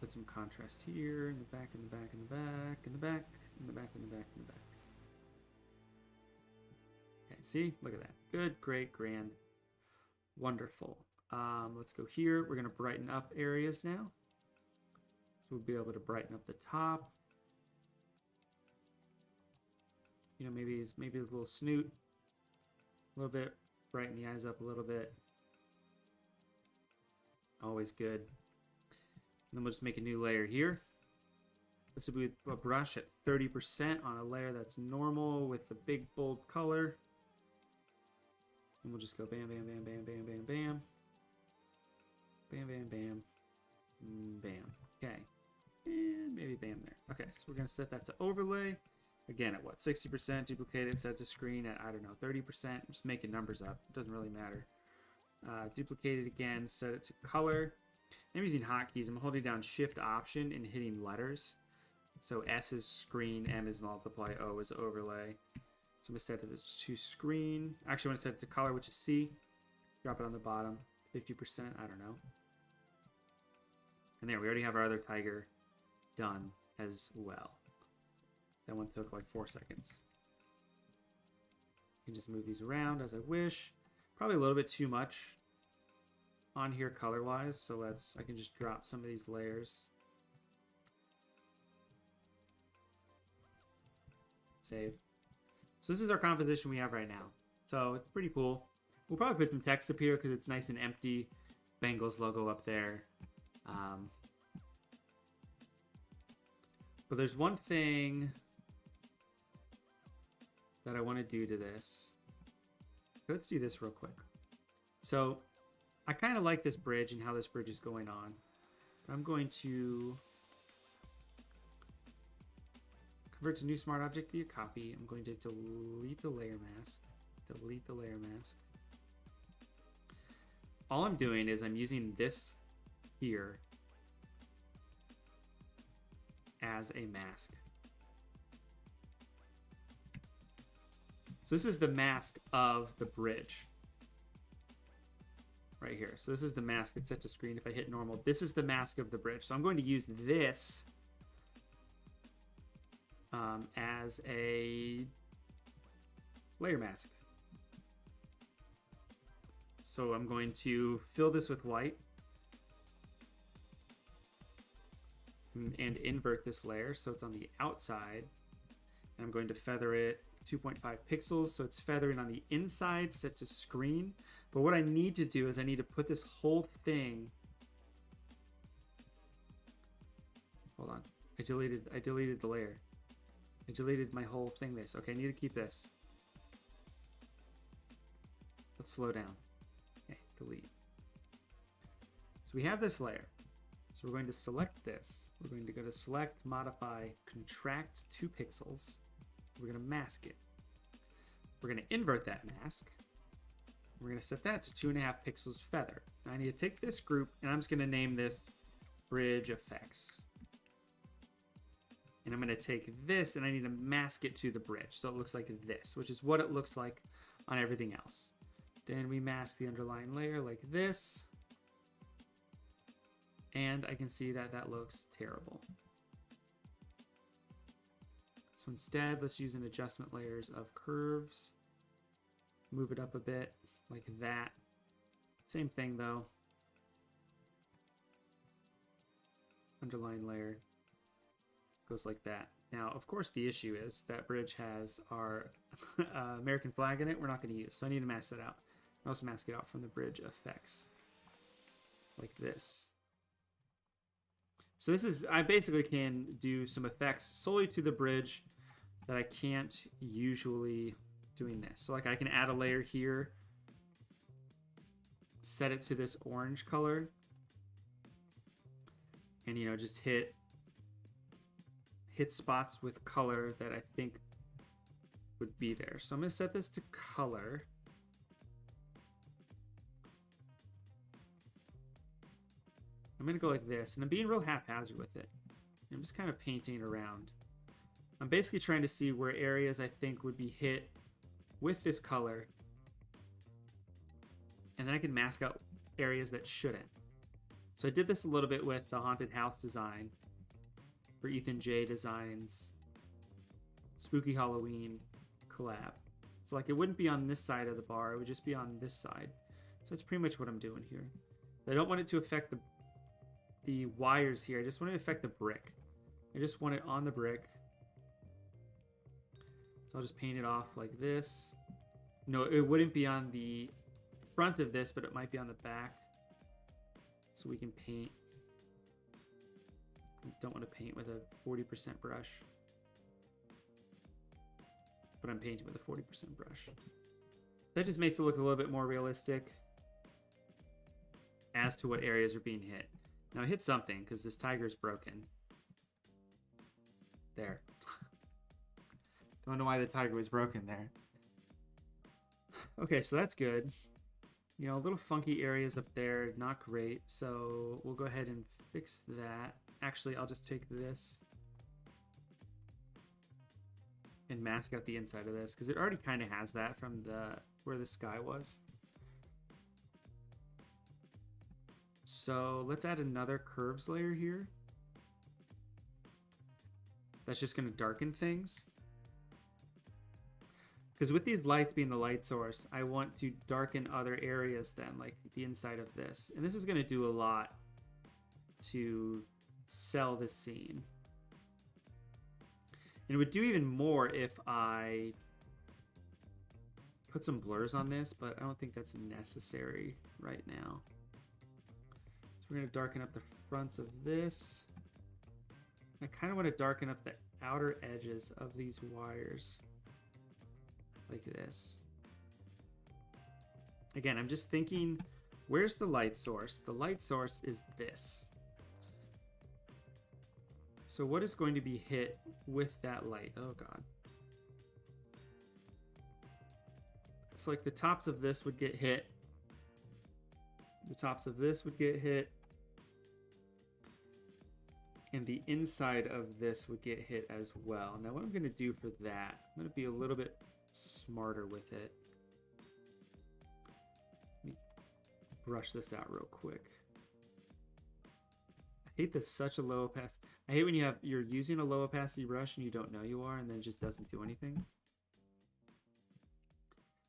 Put some contrast here, in the back, in the back, in the back, in the back, in the back, in the back, in the back. Okay, see? Look at that. Good, great, grand. Wonderful. Let's go here. We're going to brighten up areas now. So we'll be able to brighten up the top. You know, maybe his little snoot. A little bit. Brighten the eyes up a little bit. Always good. And then we'll just make a new layer here. This will be a brush at 30% on a layer that's normal with the big bold color. And we'll just go bam, bam, bam, bam, bam, bam, bam. Bam, bam, bam. Bam. Okay. And maybe bam there. Okay, so we're going to set that to overlay. Again, at what? 60%. Duplicate it, set it to screen at, I don't know, 30%. I'm just making numbers up. It doesn't really matter. Duplicate it again, set it to color. I'm using hotkeys. I'm holding down Shift Option and hitting letters. So S is screen, M is multiply, O is overlay. So I'm going to set it to screen. Actually, I want to set it to color, which is C. Drop it on the bottom. 50%, I don't know. And there, we already have our other tiger done as well. That one took like 4 seconds. You can just move these around as I wish. Probably a little bit too much on here color-wise, so I can just drop some of these layers. Save. So this is our composition we have right now. So it's pretty cool. We'll probably put some text up here because it's nice and empty. Bengals logo up there. But there's one thing that I want to do to this. Let's do this real quick. So I kind of like this bridge and how this bridge is going on. I'm going to convert to new smart object via copy. I'm going to delete the layer mask. Delete the layer mask. All I'm doing is I'm using this here as a mask. So this is the mask of the bridge. Right here. So this is the mask. It's set to screen. If I hit normal, this is the mask of the bridge. So I'm going to use this as a layer mask. So I'm going to fill this with white and invert this layer so it's on the outside. And I'm going to feather it 2.5 pixels, so it's feathering on the inside, set to screen. But what I need to do is I need to put this whole thing. Hold on. I deleted the layer. I deleted my whole thing. This. Okay, I need to keep this. Let's slow down. Okay, delete. So we have this layer. So we're going to select this. We're going to go to select, modify, contract 2 pixels. We're going to mask it. We're going to invert that mask. We're going to set that to 2.5 pixels feather. Now I need to take this group and I'm just going to name this bridge effects. And I'm going to take this and I need to mask it to the bridge so it looks like this, which is what it looks like on everything else. Then we mask the underlying layer like this. And I can see that that looks terrible. So instead, let's use an adjustment layers of curves. Move it up a bit like that. Same thing though. Underline layer goes like that. Now, of course, the issue is that bridge has our American flag in it. We're not going to use, so I need to mask that out. I also mask it out from the bridge effects like this. So this is, I basically can do some effects solely to the bridge that I can't usually doing this. So like I can add a layer here, set it to this orange color, and you know, just hit spots with color that I think would be there. So I'm gonna set this to color. I'm going to go like this, and I'm being real haphazard with it. I'm just kind of painting around. I'm basically trying to see where areas I think would be hit with this color, and then I can mask out areas that shouldn't. So I did this a little bit with the Haunted House design for Ethan J. Designs Spooky Halloween collab. So like it wouldn't be on this side of the bar, it would just be on this side. So that's pretty much what I'm doing here. I don't want it to affect the wires here. I just want it to affect the brick. I just want it on the brick. So I'll just paint it off like this. No, it wouldn't be on the front of this, but it might be on the back. So we can paint. We don't want to paint with a 40% brush, but I'm painting with a 40% brush. That just makes it look a little bit more realistic as to what areas are being hit. Now I hit something because this tiger's broken. There. Don't know why the tiger was broken there. Okay, so that's good. You know, little funky areas up there, not great. So we'll go ahead and fix that. Actually, I'll just take this and mask out the inside of this because it already kind of has that from where the sky was. So let's add another curves layer here. That's just going to darken things. Because with these lights being the light source, I want to darken other areas then, like the inside of this. And this is going to do a lot to sell this scene. And it would do even more if I put some blurs on this, but I don't think that's necessary right now. So we're going to darken up the fronts of this. I kind of want to darken up the outer edges of these wires. Like this. Again, I'm just thinking, where's the light source? The light source is this. So what is going to be hit with that light? Oh God. So like the tops of this would get hit. The tops of this would get hit. And the inside of this would get hit as well. Now what I'm going to do for that, I'm going to be a little bit smarter with it. Let me brush this out real quick. I hate this, such a low opacity. I hate when you're using a low opacity brush and you don't know you are, and then it just doesn't do anything.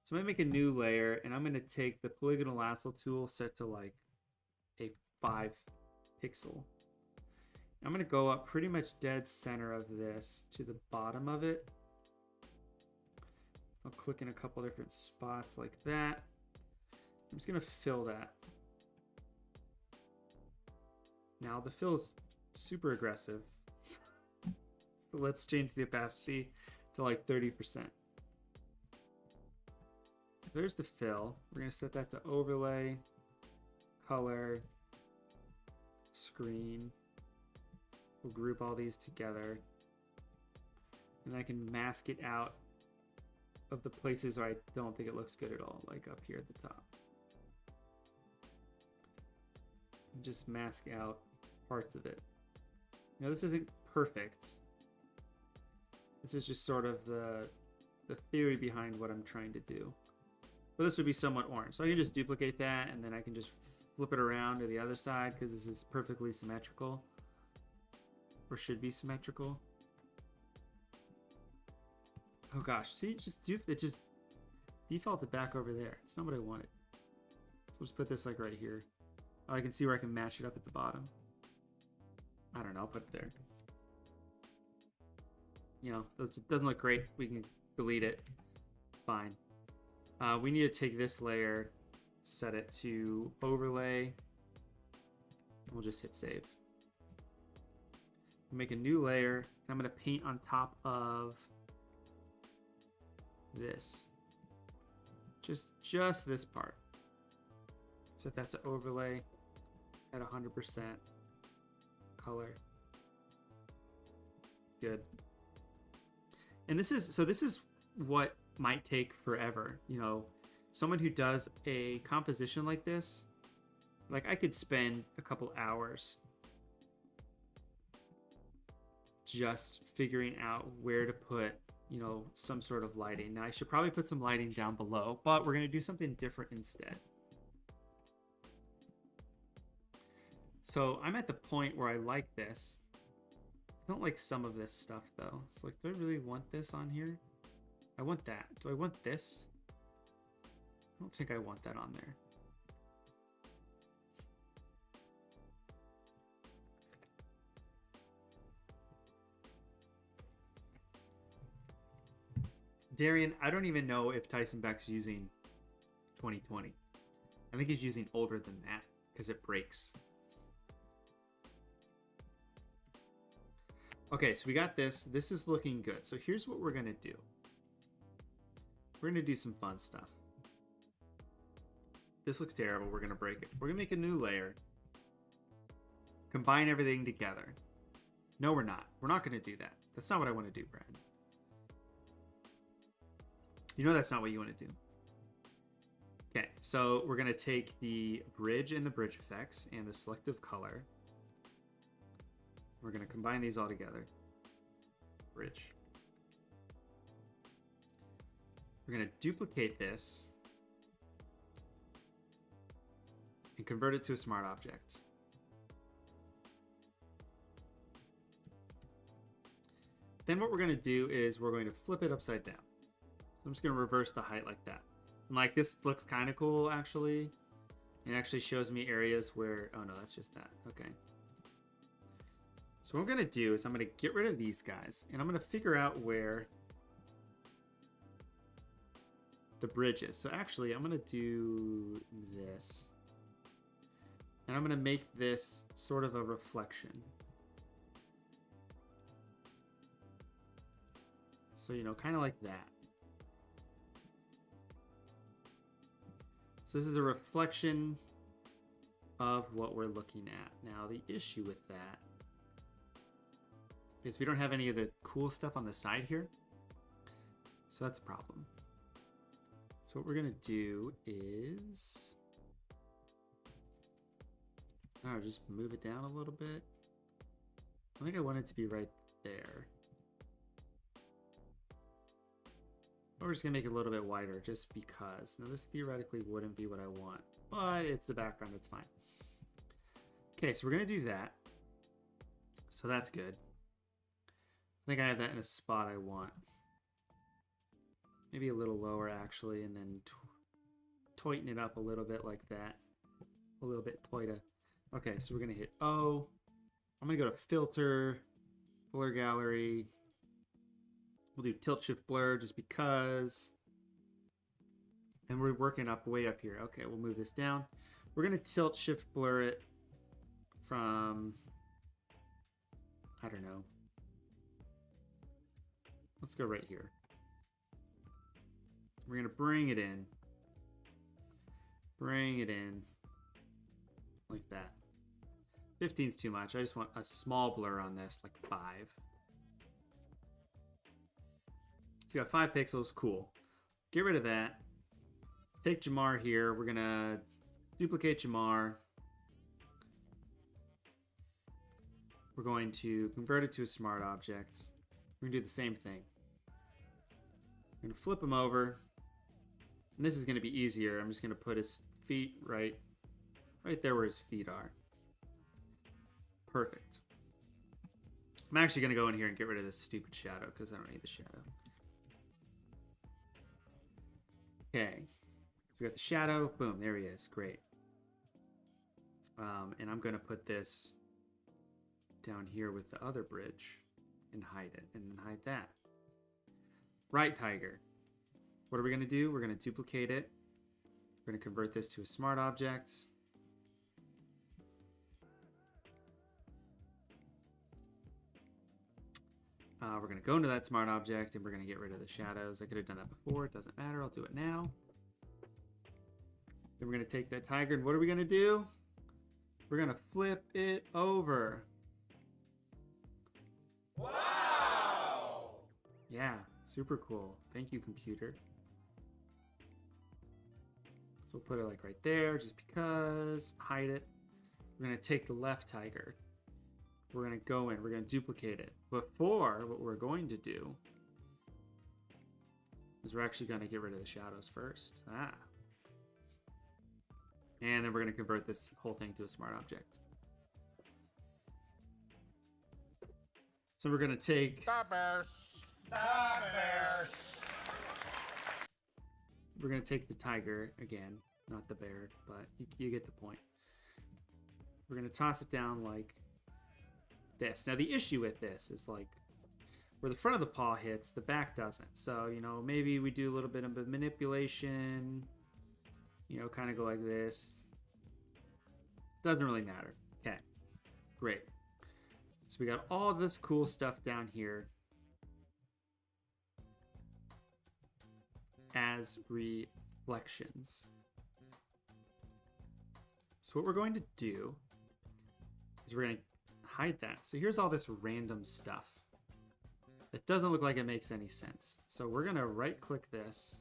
So I'm gonna make a new layer, and I'm gonna take the polygonal lasso tool set to like a 5 pixel. I'm gonna go up pretty much dead center of this to the bottom of it. I'll click in a couple different spots like that. I'm just gonna fill that. Now the fill is super aggressive. So let's change the opacity to like 30%. So there's the fill. We're gonna set that to overlay, color, screen. We'll group all these together. And I can mask it out of the places where I don't think it looks good at all, like up here at the top. And just mask out parts of it. Now this isn't perfect. This is just sort of the theory behind what I'm trying to do. But this would be somewhat orange. So I can just duplicate that, and then I can just flip it around to the other side because this is perfectly symmetrical. Or should be symmetrical. Oh gosh, see, it just defaulted back over there. It's not what I wanted. So we'll just put this like right here. Oh, I can see where I can match it up at the bottom. I don't know, I'll put it there. You know, it doesn't look great. We can delete it. Fine. We need to take this layer, set it to overlay. We'll just hit save. Make a new layer. And I'm going to paint on top of this. Just this part. Set that to overlay at 100% color. Good. And this is what might take forever. You know, someone who does a composition like this Like, I could spend a couple hours just figuring out where to put, you know, some sort of lighting. Now, I should probably put some lighting down below, but we're going to do something different instead. So I'm at the point where I like this. I don't like some of this stuff, though. It's like, do I really want this on here? I want that. Do I want this? I don't think I want that on there. Darian, I don't even know if Tyson Beck's using 2020. I think he's using older than that because it breaks. Okay, so we got this. This is looking good. So here's what we're going to do. We're going to do some fun stuff. This looks terrible. We're going to break it. We're going to make a new layer. Combine everything together. No, we're not. We're not going to do that. That's not what I want to do, Brad. You know that's not what you want to do. Okay, so we're going to take the bridge and the bridge effects and the selective color. We're going to combine these all together. Bridge. We're going to duplicate this and convert it to a smart object. Then what we're going to do is we're going to flip it upside down. I'm just going to reverse the height like that. And like this looks kind of cool, actually. It actually shows me areas where... Oh, no, that's just that. Okay. So what I'm going to do is I'm going to get rid of these guys. And I'm going to figure out where the bridge is. So actually, I'm going to do this. And I'm going to make this sort of a reflection. So, you know, kind of like that. So this is a reflection of what we're looking at. Now, the issue with that is we don't have any of the cool stuff on the side here. So that's a problem. So what we're going to do is... Oh, just move it down a little bit. I think I want it to be right there. We're just gonna make it a little bit wider just because. Now this theoretically wouldn't be what I want, but it's the background, it's fine. Okay, so we're gonna do that. So that's good. I think I have that in a spot I want. Maybe a little lower actually, and then tighten it up a little bit like that. A little bit tighter. Okay, so we're gonna hit O. I'm gonna go to Filter, Blur Gallery. We'll do Tilt Shift Blur just because. And we're working up way up here. Okay, we'll move this down. We're gonna Tilt Shift Blur it from, I don't know. Let's go right here. We're gonna bring it in. Bring it in. Like that. 15's too much. I just want a small blur on this, like 5. If you got 5 pixels, cool. Get rid of that. Take Jamar here. We're gonna duplicate Jamar. We're going to convert it to a smart object. We're gonna do the same thing. We're gonna flip him over. And this is gonna be easier. I'm just gonna put his feet right there where his feet are. Perfect. I'm actually going to go in here and get rid of this stupid shadow because I don't need the shadow. Okay. So we got the shadow. Boom. There he is. Great. And I'm going to put this down here with the other bridge and hide it. And then hide that. Right, Tiger. What are we going to do? We're going to duplicate it. We're going to convert this to a smart object. We're going to go into that smart object and we're going to get rid of the shadows. I could have done that before. It doesn't matter. I'll do it now. Then we're going to take that tiger and what are we going to do? We're going to flip it over. Wow! Yeah, super cool. Thank you, computer. So we'll put it like right there just because. Hide it. We're going to take the left tiger. We're going to go in. We're going to duplicate it. Before, what we're going to do is we're actually going to get rid of the shadows first. And then we're going to convert this whole thing to a smart object. So we're going to take... The bears. The bears. We're going to take the tiger again. Not the bear, but you get the point. We're going to toss it down like this. Now, the issue with this is like where the front of the paw hits, the back doesn't. So, you know, maybe we do a little bit of a manipulation, you know, kind of go like this. Doesn't really matter. Okay, great. So we got all this cool stuff down here as reflections. So what we're going to do is we're going to hide that. So here's all this random stuff that doesn't look like it makes any sense. So we're going to right click this,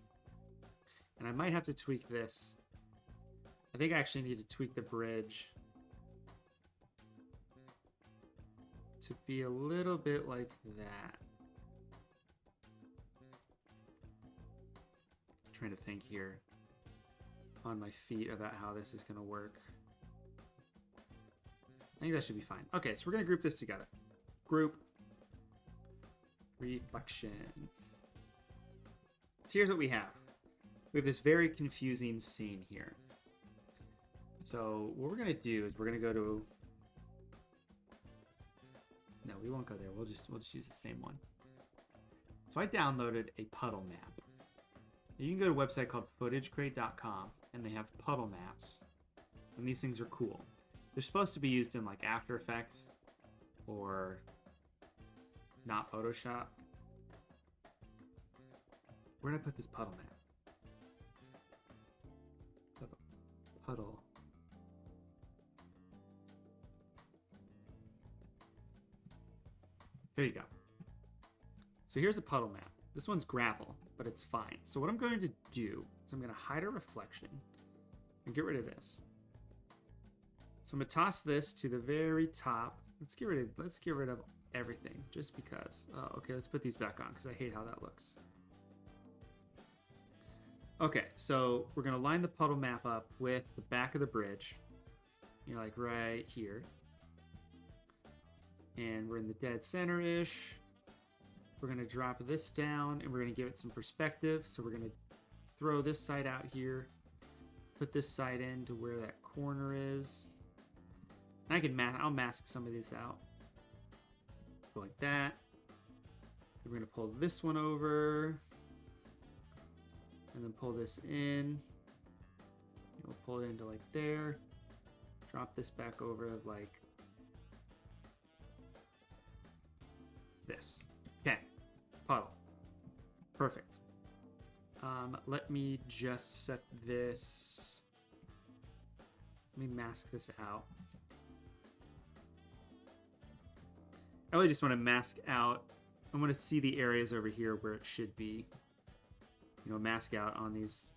and I might have to tweak this. I think I actually need to tweak the bridge to be a little bit like that. I'm trying to think here on my feet about how this is going to work. I think that should be fine. Okay, so we're going to group this together. Group. Reflection. So here's what we have. We have this very confusing scene here. So what we're going to do is we're going to go to... No, we won't go there. We'll just use the same one. So I downloaded a puddle map. You can go to a website called footagecrate.com, and they have puddle maps. And these things are cool. They're supposed to be used in like After Effects or not Photoshop. Where did I put this puddle map? Puddle. There you go. So here's a puddle map. This one's gravel, but it's fine. So what I'm going to do is I'm going to hide a reflection and get rid of this. So I'm going to toss this to the very top. Let's get rid of everything just because. Oh, okay, let's put these back on because I hate how that looks. Okay, so we're going to line the puddle map up with the back of the bridge. You know, like right here. And we're in the dead center-ish. We're going to drop this down and we're going to give it some perspective. So we're going to throw this side out here. Put this side in to where that corner is. And I'll mask some of these out. Go like that. We're going to pull this one over. And then pull this in. We'll pull it into like there. Drop this back over like this. Okay, puddle. Perfect. Let me just set this. Let me mask this out. I really just want to mask out. I want to see the areas over here where it should be. You know, mask out on these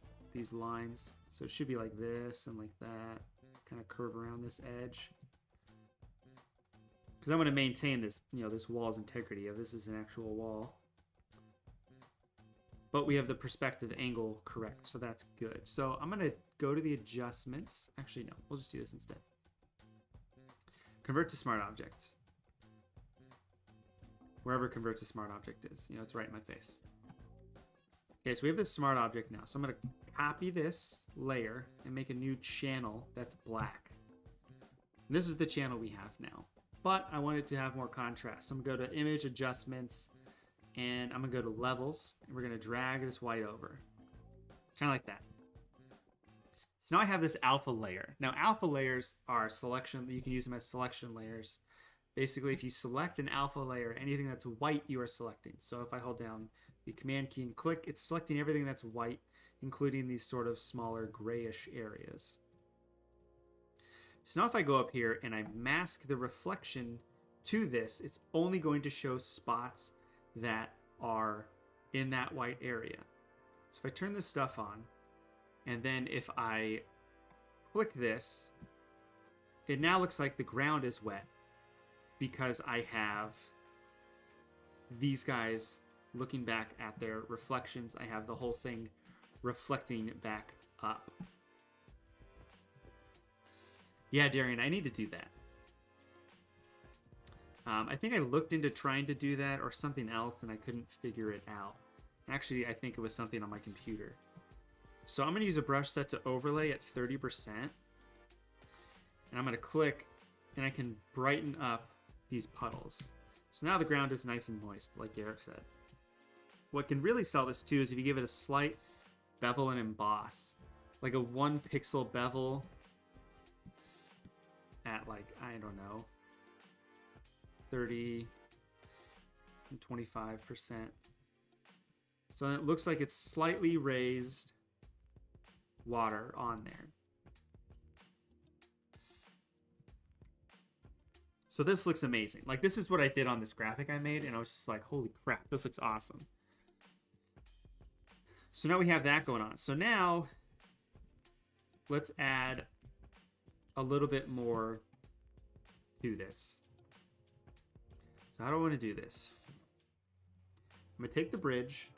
lines. So it should be like this and like that. Kind of curve around this edge. Because I want to maintain this, you know, this wall's integrity. If this is an actual wall. But we have the perspective angle correct, so that's good. So I'm going to go to the adjustments. Actually, no, we'll just do this instead. Convert to smart object. Wherever convert to smart object is. You know, it's right in my face. Okay, so we have this smart object now. So I'm going to copy this layer and make a new channel that's black. And this is the channel we have now. But I want it to have more contrast. So I'm going to go to image adjustments and I'm going to go to levels and we're going to drag this white over. Kind of like that. So now I have this alpha layer. Now alpha layers are selection. You can use them as selection layers. Basically, if you select an alpha layer, anything that's white, you are selecting. So if I hold down the command key and click, it's selecting everything that's white, including these sort of smaller grayish areas. So now if I go up here and I mask the reflection to this, it's only going to show spots that are in that white area. So if I turn this stuff on And then if I click this, it now looks like the ground is wet because I have these guys looking back at their reflections. I have the whole thing reflecting back up. Yeah, Darian, I need to do that. I think I looked into trying to do that or something else and I couldn't figure it out. Actually, I think it was something on my computer. So I'm going to use a brush set to overlay at 30%. And I'm going to click and I can brighten up these puddles. So now the ground is nice and moist, like Garrett said. What can really sell this too is if you give it a slight bevel and emboss. Like a 1 pixel bevel at like, I don't know, 30 and 25%. So it looks like it's slightly raised water on there. So this looks amazing. Like this is what I did on this graphic I made and I was just like, holy crap, this looks awesome. So now we have that going on. So now let's add a little bit more to this. So how do I want to do this? I'm going to take the bridge.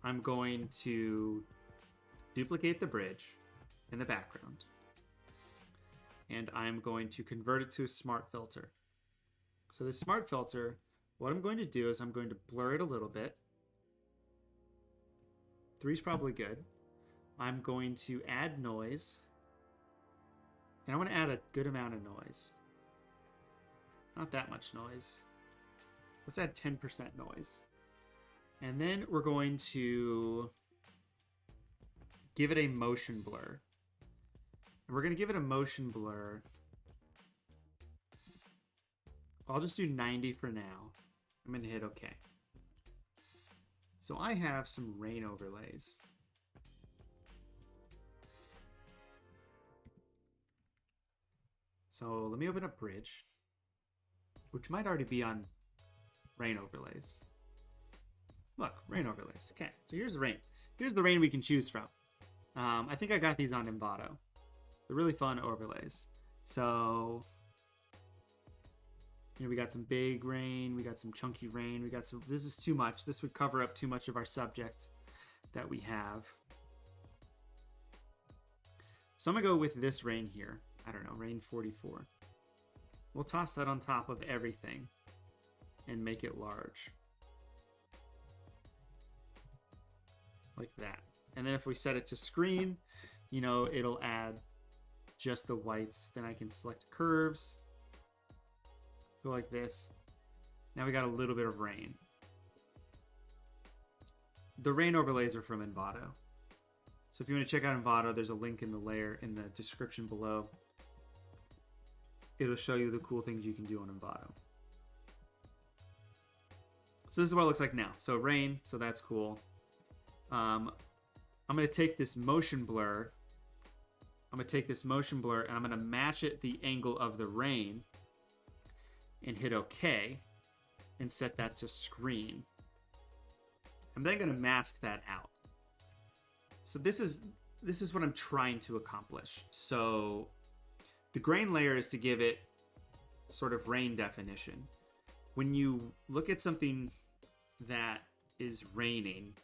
I'm going to duplicate the bridge in the background. And I'm going to convert it to a smart filter. So the smart filter, what I'm going to do is I'm going to blur it a little bit. 3 is probably good. I'm going to add noise. And I want to add a good amount of noise. Not that much noise. Let's add 10% noise. And then we're going to give it a motion blur. And we're going to give it a motion blur. I'll just do 90 for now. I'm going to hit OK. So I have some rain overlays. So let me open up Bridge, which might already be on rain overlays. Look, rain overlays. Okay, so here's the rain. Here's the rain we can choose from. I think I got these on Envato. They're really fun overlays. So, you know, we got some big rain, we got some chunky rain, we got some, this is too much. This would cover up too much of our subject that we have. So I'm gonna go with this rain here. I don't know, rain 44. We'll toss that on top of everything and make it large. Like that. And then if we set it to screen, you know, it'll add just the whites. Then I can select curves. Go like this. Now we got a little bit of rain. The rain overlays are from Envato. So if you want to check out Envato, there's a link in the layer in the description below. It'll show you the cool things you can do on Envato. So this is what it looks like now. So rain, so that's cool. I'm going to take this motion blur. I'm going to take this motion blur and I'm going to match it the angle of the rain and hit OK and set that to screen. I'm then going to mask that out. So this is what I'm trying to accomplish. So the grain layer is to give it sort of rain definition. When you look at something that is raining,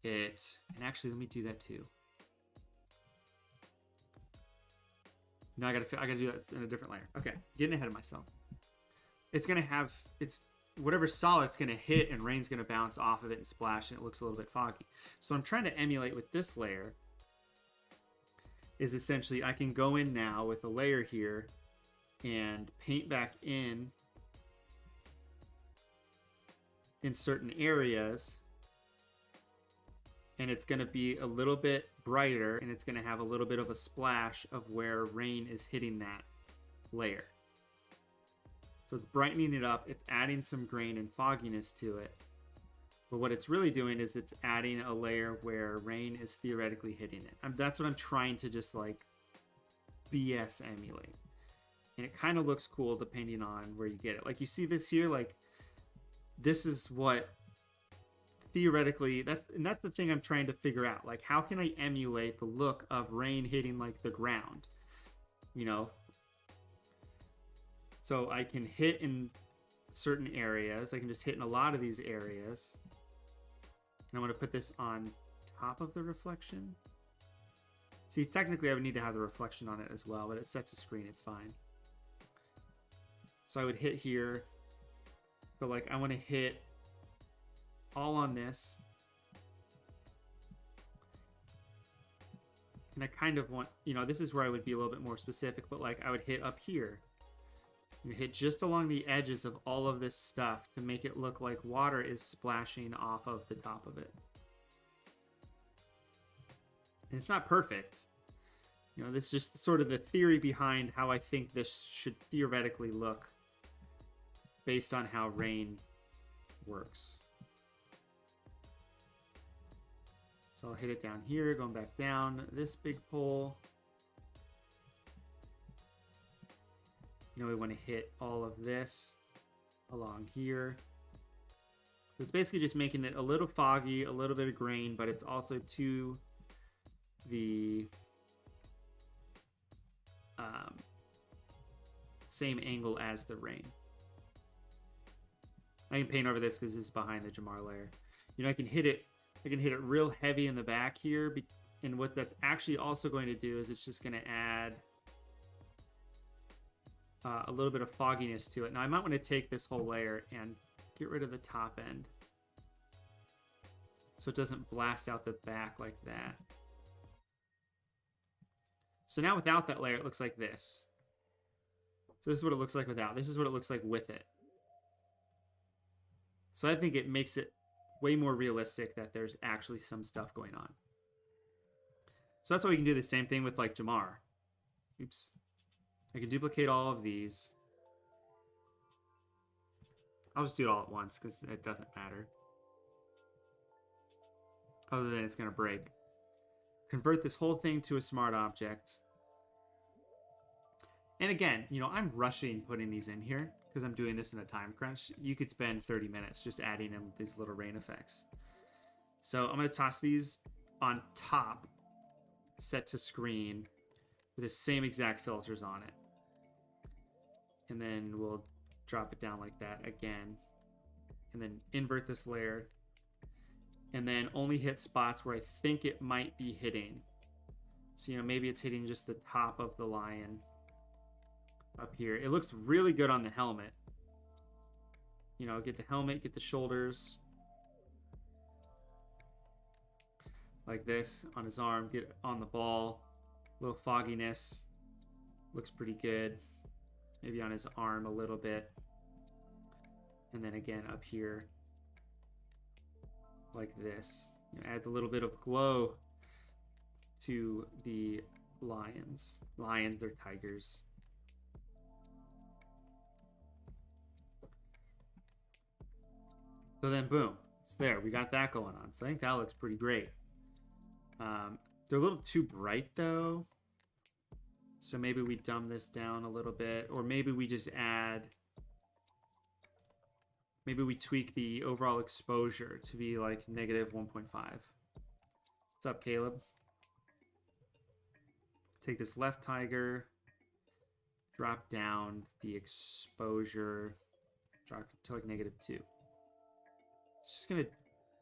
and actually let me do that too. No, I gotta do that in a different layer. Okay, getting ahead of myself. It's gonna have, whatever solid it's gonna hit and rain's gonna bounce off of it and splash and it looks a little bit foggy. So I'm trying to emulate with this layer is essentially I can go in now with a layer here and paint back in certain areas, and it's going to be a little bit brighter and it's going to have a little bit of a splash of where rain is hitting that layer. So it's brightening it up, it's adding some grain and fogginess to it, but what it's really doing is it's adding a layer where rain is theoretically hitting it. That's what I'm trying to just like BS emulate, and it kind of looks cool depending on where you get it. Like you see this here, like this is what theoretically, that's the thing I'm trying to figure out. Like, how can I emulate the look of rain hitting like the ground? You know, so I can hit in certain areas. I can just hit in a lot of these areas. And I want to put this on top of the reflection. See, technically I would need to have the reflection on it as well, but it's set to screen, it's fine. So I would hit here. But like, I want to hit all on this. And I kind of want, you know, this is where I would be a little bit more specific, but like I would hit up here. And hit just along the edges of all of this stuff to make it look like water is splashing off of the top of it. And it's not perfect. You know, this is just sort of the theory behind how I think this should theoretically look based on how rain works. So I'll hit it down here, going back down this big pole. You know, we want to hit all of this along here. So it's basically just making it a little foggy, a little bit of grain, but it's also to the same angle as the rain. I can paint over this because this is behind the Jamar layer. You know, I can hit it real heavy in the back here, and what that's actually also going to do is it's just going to add a little bit of fogginess to it. Now I might want to take this whole layer and get rid of the top end so it doesn't blast out the back like that. So now without that layer, it looks like this. So this is what it looks like without. This is what it looks like with it. So I think it makes it way more realistic that there's actually some stuff going on. So that's why we can do the same thing with like Jamar. Oops. I can duplicate all of these. I'll just do it all at once because it doesn't matter. Other than it's going to break. Convert this whole thing to a smart object. And again, you know, I'm rushing putting these in here because I'm doing this in a time crunch. You could spend 30 minutes just adding in these little rain effects. So I'm going to toss these on top, set to screen, with the same exact filters on it. And then we'll drop it down like that again. And then invert this layer. And then only hit spots where I think it might be hitting. So, you know, maybe it's hitting just the top of the lion up here. It looks really good on the helmet. You know, get the helmet, get the shoulders. Like this on his arm, get on the ball. A little fogginess. Looks pretty good. Maybe on his arm a little bit. And then again up here. Like this. You know, adds a little bit of glow to the lions. Lions or tigers. So then boom. It's there. We got that going on. So I think that looks pretty great. They're a little too bright though. So maybe we dumb this down a little bit. Or maybe we just add... Maybe we tweak the overall exposure to be like negative 1.5. What's up, Caleb? Take this left tiger. Drop down the exposure. Drop to like -2. Just going to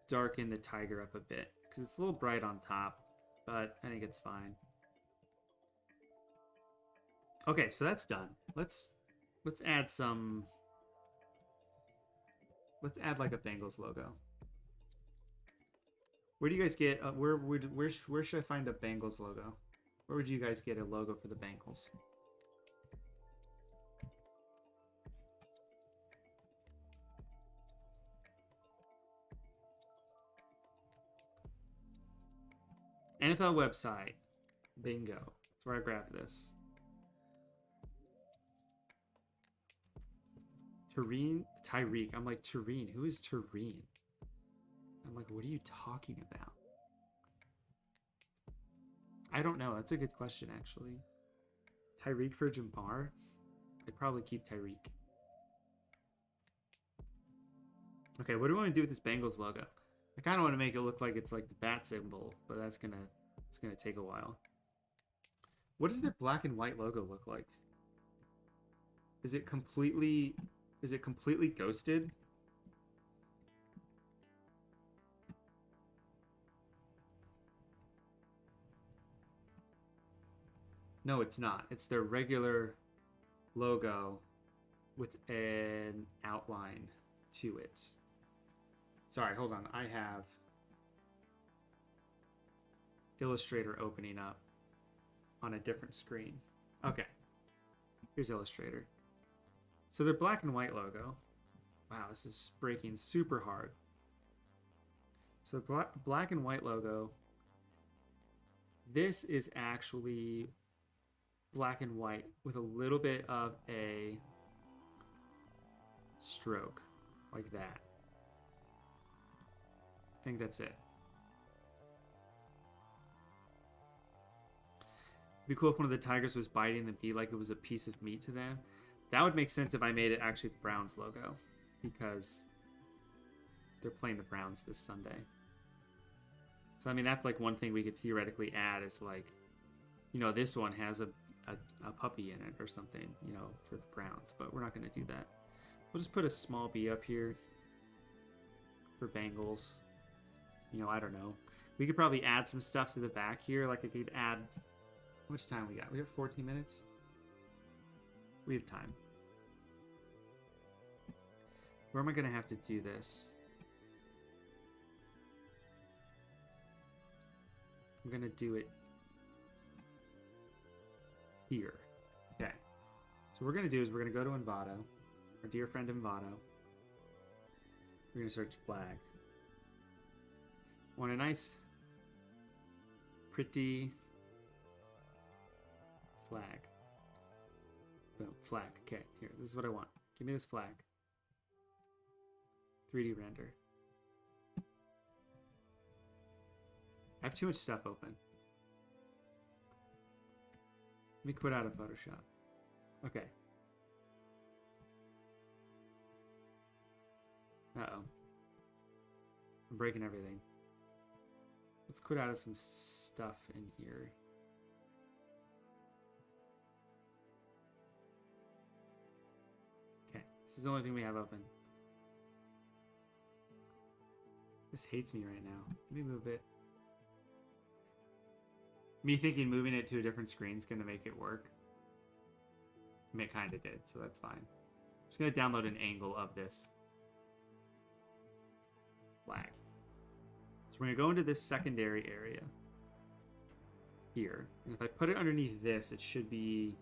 darken the tiger up a bit. Because it's a little bright on top. But I think it's fine. Okay, so that's done. Let's add some... Let's add like a Bengals logo. Where do you guys get... where should I find a Bengals logo? Where would you guys get a logo for the Bengals? NFL website. Bingo. That's where I grabbed this. Tyreek. I'm like, Tureen. Who is Tureen? I'm like, what are you talking about? I don't know. That's a good question, actually. Tyreek for Jamar? I'd probably keep Tyreek. Okay, what do we want to do with this Bengals logo? I kind of want to make it look like it's like the bat symbol, but it's gonna take a while. What does their black and white logo look like? Is it completely ghosted? No, it's not. It's their regular logo with an outline to it. Sorry, hold on. I have Illustrator opening up on a different screen. Okay. Here's Illustrator. So their black and white logo. Wow, this is breaking super hard. So black and white logo. This is actually black and white with a little bit of a stroke like that. I think that's it. It'd be cool if one of the tigers was biting the bee like it was a piece of meat to them. That would make sense if I made it actually the Browns logo, because they're playing the Browns this Sunday. So I mean, that's like one thing we could theoretically add is like, you know, this one has a puppy in it or something, you know, for the Browns, but we're not going to do that. We'll just put a small bee up here for Bengals. You know, I don't know. We could probably add some stuff to the back here. Like I could add, how much time we got? We have 14 minutes. We have time. Where am I going to have to do this? I'm going to do it here. Okay. So what we're going to do is we're going to go to Envato, our dear friend Envato. We're going to search flag. Want a nice, pretty flag. Boom, flag. Okay, here, this is what I want. Give me this flag. 3D render. I have too much stuff open. Let me quit out of Photoshop. Okay. Uh-oh. I'm breaking everything. Let's quit out of some stuff in here. Okay, this is the only thing we have open. This hates me right now. Let me move it. Me thinking moving it to a different screen is going to make it work. I mean, it kind of did, so that's fine. I'm just going to download an angle of this flag. So we're going to go into this secondary area here. And if I put it underneath this, it should be...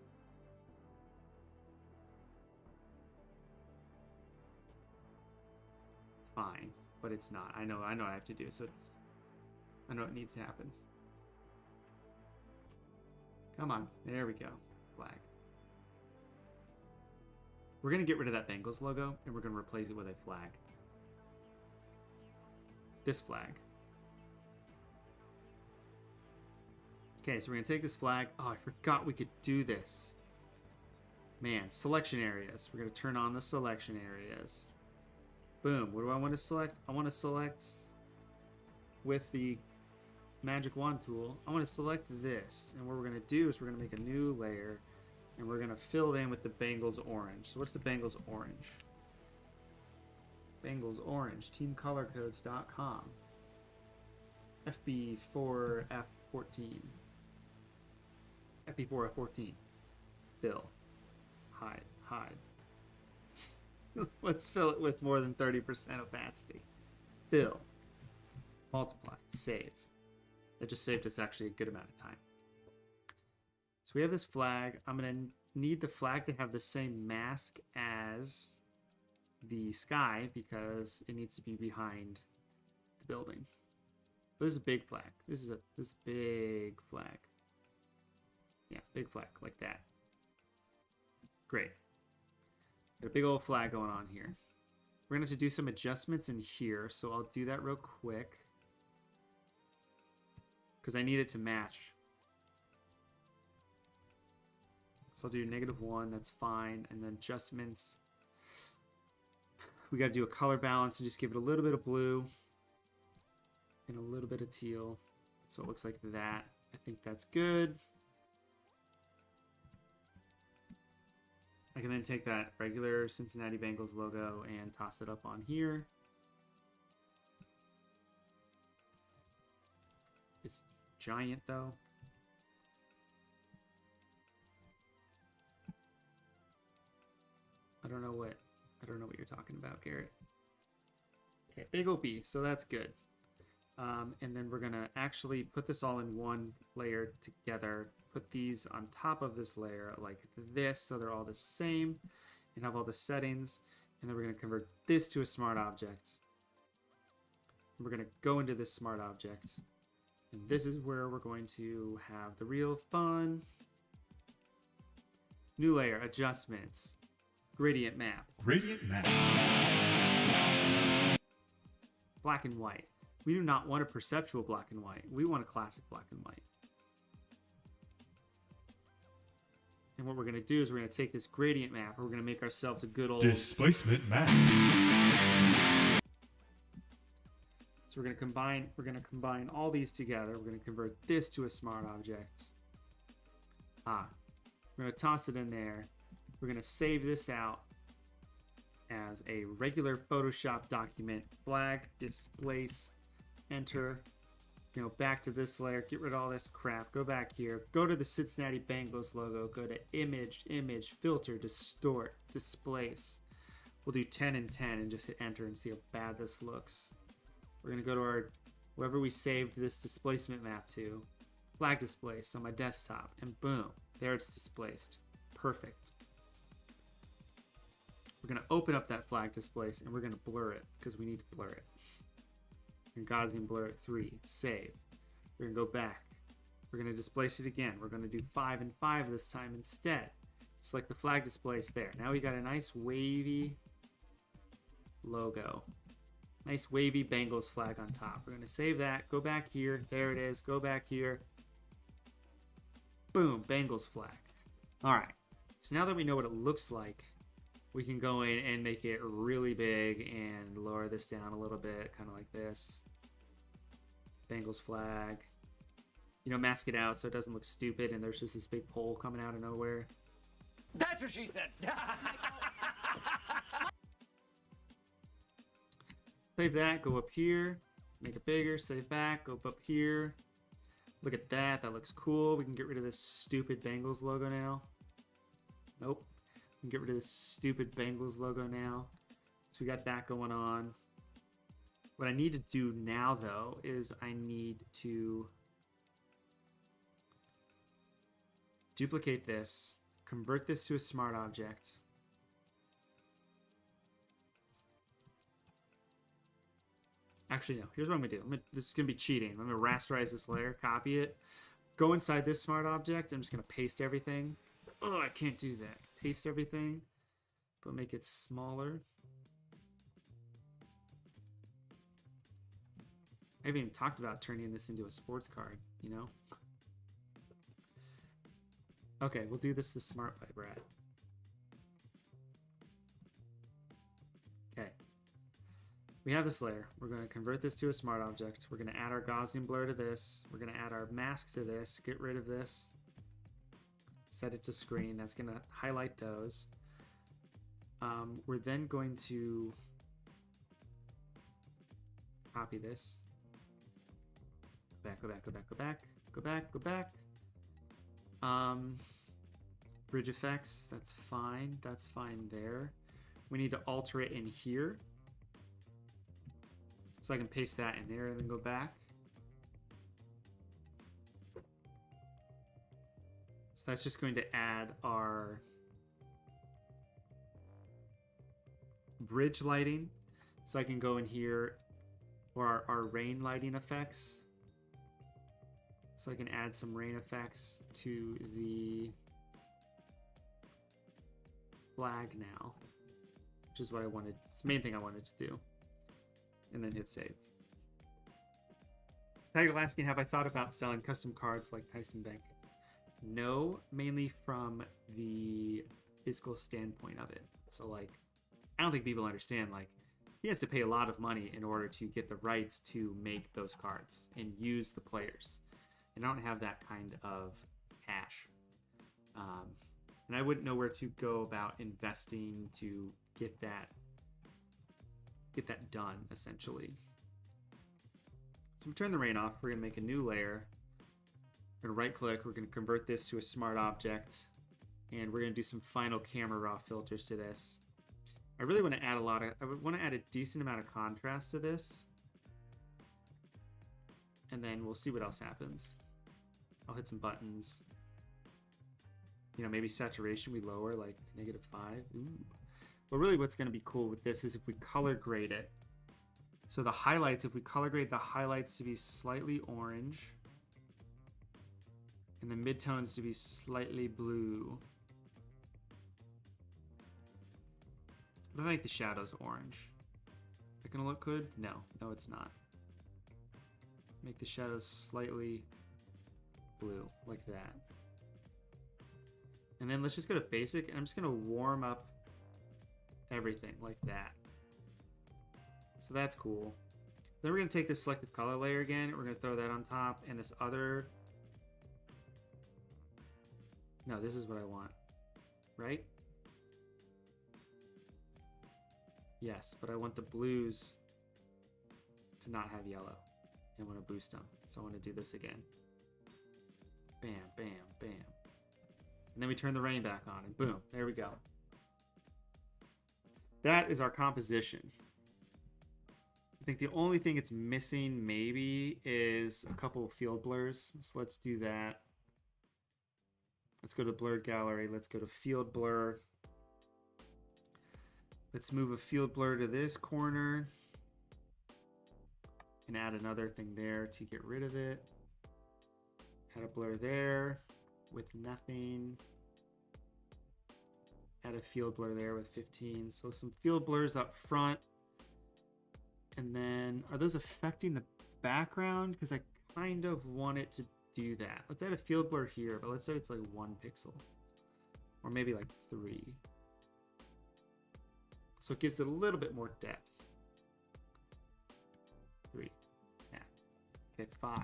fine, but it's not. I know what I have to do, so it's... I know it needs to happen. Come on. There we go. Flag. We're going to get rid of that Bengals logo, and we're going to replace it with a flag. This flag. Okay, so we're going to take this flag. Oh, I forgot we could do this. Man, selection areas. We're going to turn on the selection areas. Boom. What do I want to select? I want to select with the magic wand tool. I want to select this. And what we're going to do is we're going to make a new layer. And we're going to fill it in with the Bengals orange. So what's the Bengals orange? Bengals orange. TeamColorCodes.com. FB4F14. FB4F14. Fill. Hide. Let's fill it with more than 30% opacity. Fill. Multiply. Save. It just saved us actually a good amount of time. So we have this flag. I'm going to need the flag to have the same mask as the sky because it needs to be behind the building. But this is a big flag. This is big flag. Yeah, big flag like that. Great. Got a big old flag going on here. We're going to have to do some adjustments in here, so I'll do that real quick. Because I need it to match. So I'll do -1, that's fine. And then adjustments. We got to do a color balance and just give it a little bit of blue. and a little bit of teal. So it looks like that. I think that's good. I can then take that regular Cincinnati Bengals logo and toss it up on here. It's giant though. I don't know what you're talking about, Garrett. Okay, big OP, so that's good. And then we're gonna actually put this all in one layer together. Put these on top of this layer like this, so they're all the same, and have all the settings. And then we're gonna convert this to a smart object. We're gonna go into this smart object, and this is where we're going to have the real fun. New layer, adjustments, gradient map. Gradient map. Black and white. We do not want a perceptual black and white. We want a classic black and white. And what we're going to do is we're going to take this gradient map and we're going to make ourselves a good old Displacement map. So we're going to combine all these together. We're going to convert this to a smart object. We're going to toss it in there. We're going to save this out as a regular Photoshop document. Flag, displace, enter. Back to this layer. Get rid of all this crap. Go back here. Go to the Cincinnati Bengals logo. Go to image, filter, distort, displace. We'll do 10 and 10 and just hit enter and see how bad this looks. We're going to go to our, wherever we saved this displacement map to. Flag displace on my desktop. And boom. There it's displaced. Perfect. We're going to open up that flag displace and we're going to blur it because we need to blur it. And Gaussian blur at 3. Save. We're going to go back. We're going to displace it again. We're going to do 5 and 5 this time instead. Select the flag displace there. Now we got a nice wavy logo. Nice wavy Bengals flag on top. We're going to save that. Go back here. There it is. Go back here. Boom. Bengals flag. All right. So now that we know what it looks like, we can go in and make it really big and lower this down a little bit, kind of like this. Bengals flag. Mask it out so it doesn't look stupid and there's just this big pole coming out of nowhere. That's what she said. Save that, go up here, make it bigger, save back, go up here. Look at that, that looks cool. We can get rid of this stupid Bengals logo now. Nope. We can get rid of this stupid Bengals logo now. So we got that going on. What I need to do now, though, is I need to duplicate this, convert this to a smart object. Actually, no. Here's what I'm going to do. This is going to be cheating. I'm going to rasterize this layer, copy it, go inside this smart object. I'm just going to paste everything. Oh, I can't do that. Paste everything, but make it smaller. I haven't even talked about turning this into a sports card, Okay, we'll do this the smart way, Brad. Okay. We have this layer. We're going to convert this to a smart object. We're going to add our Gaussian blur to this. We're going to add our mask to this. Get rid of this. Set it to screen. That's going to highlight those. We're then going to copy this. Go back. Bridge effects, that's fine. That's fine there. We need to alter it in here. So I can paste that in there and then go back. So that's just going to add our bridge lighting. So I can go in here, or our rain lighting effects. So I can add some rain effects to the flag now, which is what I wanted. It's the main thing I wanted to do. And then hit save. Tiger asking, have I thought about selling custom cards like Tyson Bank? No, mainly from the fiscal standpoint of it. So like, I don't think people understand, like, he has to pay a lot of money in order to get the rights to make those cards and use the players. And I don't have that kind of cash. And I wouldn't know where to go about investing to get that done, essentially. So we turn the rain off. We're going to make a new layer. We're going to right click. We're going to convert this to a smart object. And we're going to do some final camera raw filters to this. I really want to add I want to add a decent amount of contrast to this. And then we'll see what else happens. I'll hit some buttons. You know, maybe saturation we lower, like -5. Ooh. But really what's going to be cool with this is if we color grade it. So the highlights, if we color grade the highlights to be slightly orange, and the midtones to be slightly blue. What if I make the shadows orange? Is that gonna look good? No, it's not. Make the shadows slightly blue, like that. And then let's just go to basic, and I'm just gonna warm up everything like that. So that's cool. Then we're gonna take this selective color layer again, and we're gonna throw that on top, and this other... No, this is what I want, right? Yes, but I want the blues to not have yellow. I want to boost them. So I want to do this again. Bam, bam, bam. And then we turn the rain back on and boom, there we go. That is our composition. I think the only thing it's missing maybe is a couple of field blurs. So let's do that. Let's go to blurred gallery. Let's go to field blur. Let's move a field blur to this corner and add another thing there to get rid of it. Add a blur there with nothing. Add a field blur there with 15. So some field blurs up front. And then are those affecting the background? Because I kind of want it to do that. Let's add a field blur here, but let's say it's like 1 pixel or maybe like 3. So it gives it a little bit more depth. 3. Yeah. Okay, 5.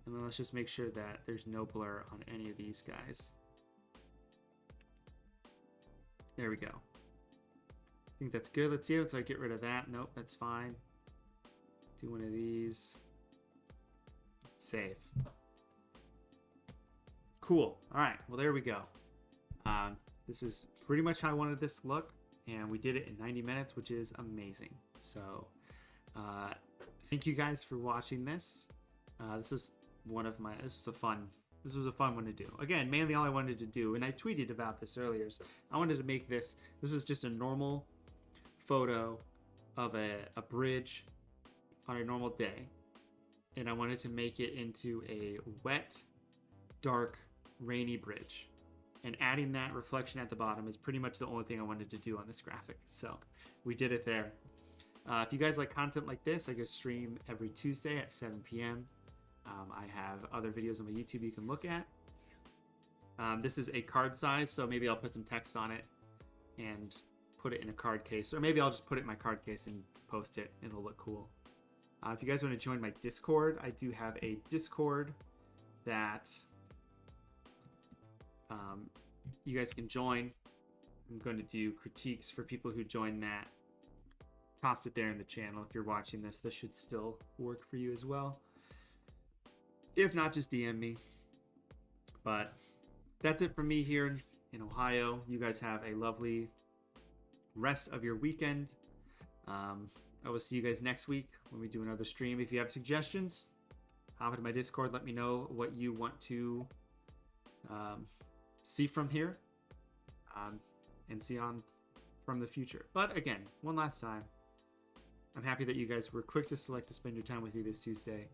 And then let's just make sure that there's no blur on any of these guys. There we go. I think that's good. Let's see if I get rid of that. Nope, that's fine. Do one of these. Save. Cool. All right. Well, there we go. This is pretty much how I wanted this to look, and we did it in 90 minutes, which is amazing. So, thank you guys for watching this. This was a fun one to do. Again, mainly all I wanted to do, and I tweeted about this earlier, is I wanted to make this was just a normal photo of a bridge on a normal day, and I wanted to make it into a wet, dark, rainy bridge. And adding that reflection at the bottom is pretty much the only thing I wanted to do on this graphic. So we did it there. If you guys like content like this, I go stream every Tuesday at 7 p.m. I have other videos on my YouTube you can look at. This is a card size, so maybe I'll put some text on it and put it in a card case. Or maybe I'll just put it in my card case and post it, and it'll look cool. If you guys want to join my Discord, I do have a Discord that... you guys can join. I'm going to do critiques for people who join that. Toss it there in the channel. If you're watching this, this should still work for you as well. If not, just DM me. But that's it from me here in Ohio. You guys have a lovely rest of your weekend. I will see you guys next week when we do another stream. If you have suggestions, hop into my Discord. Let me know what you want to see from here and see on from the future. But again, one last time, I'm happy that you guys were quick to select to spend your time with me this Tuesday.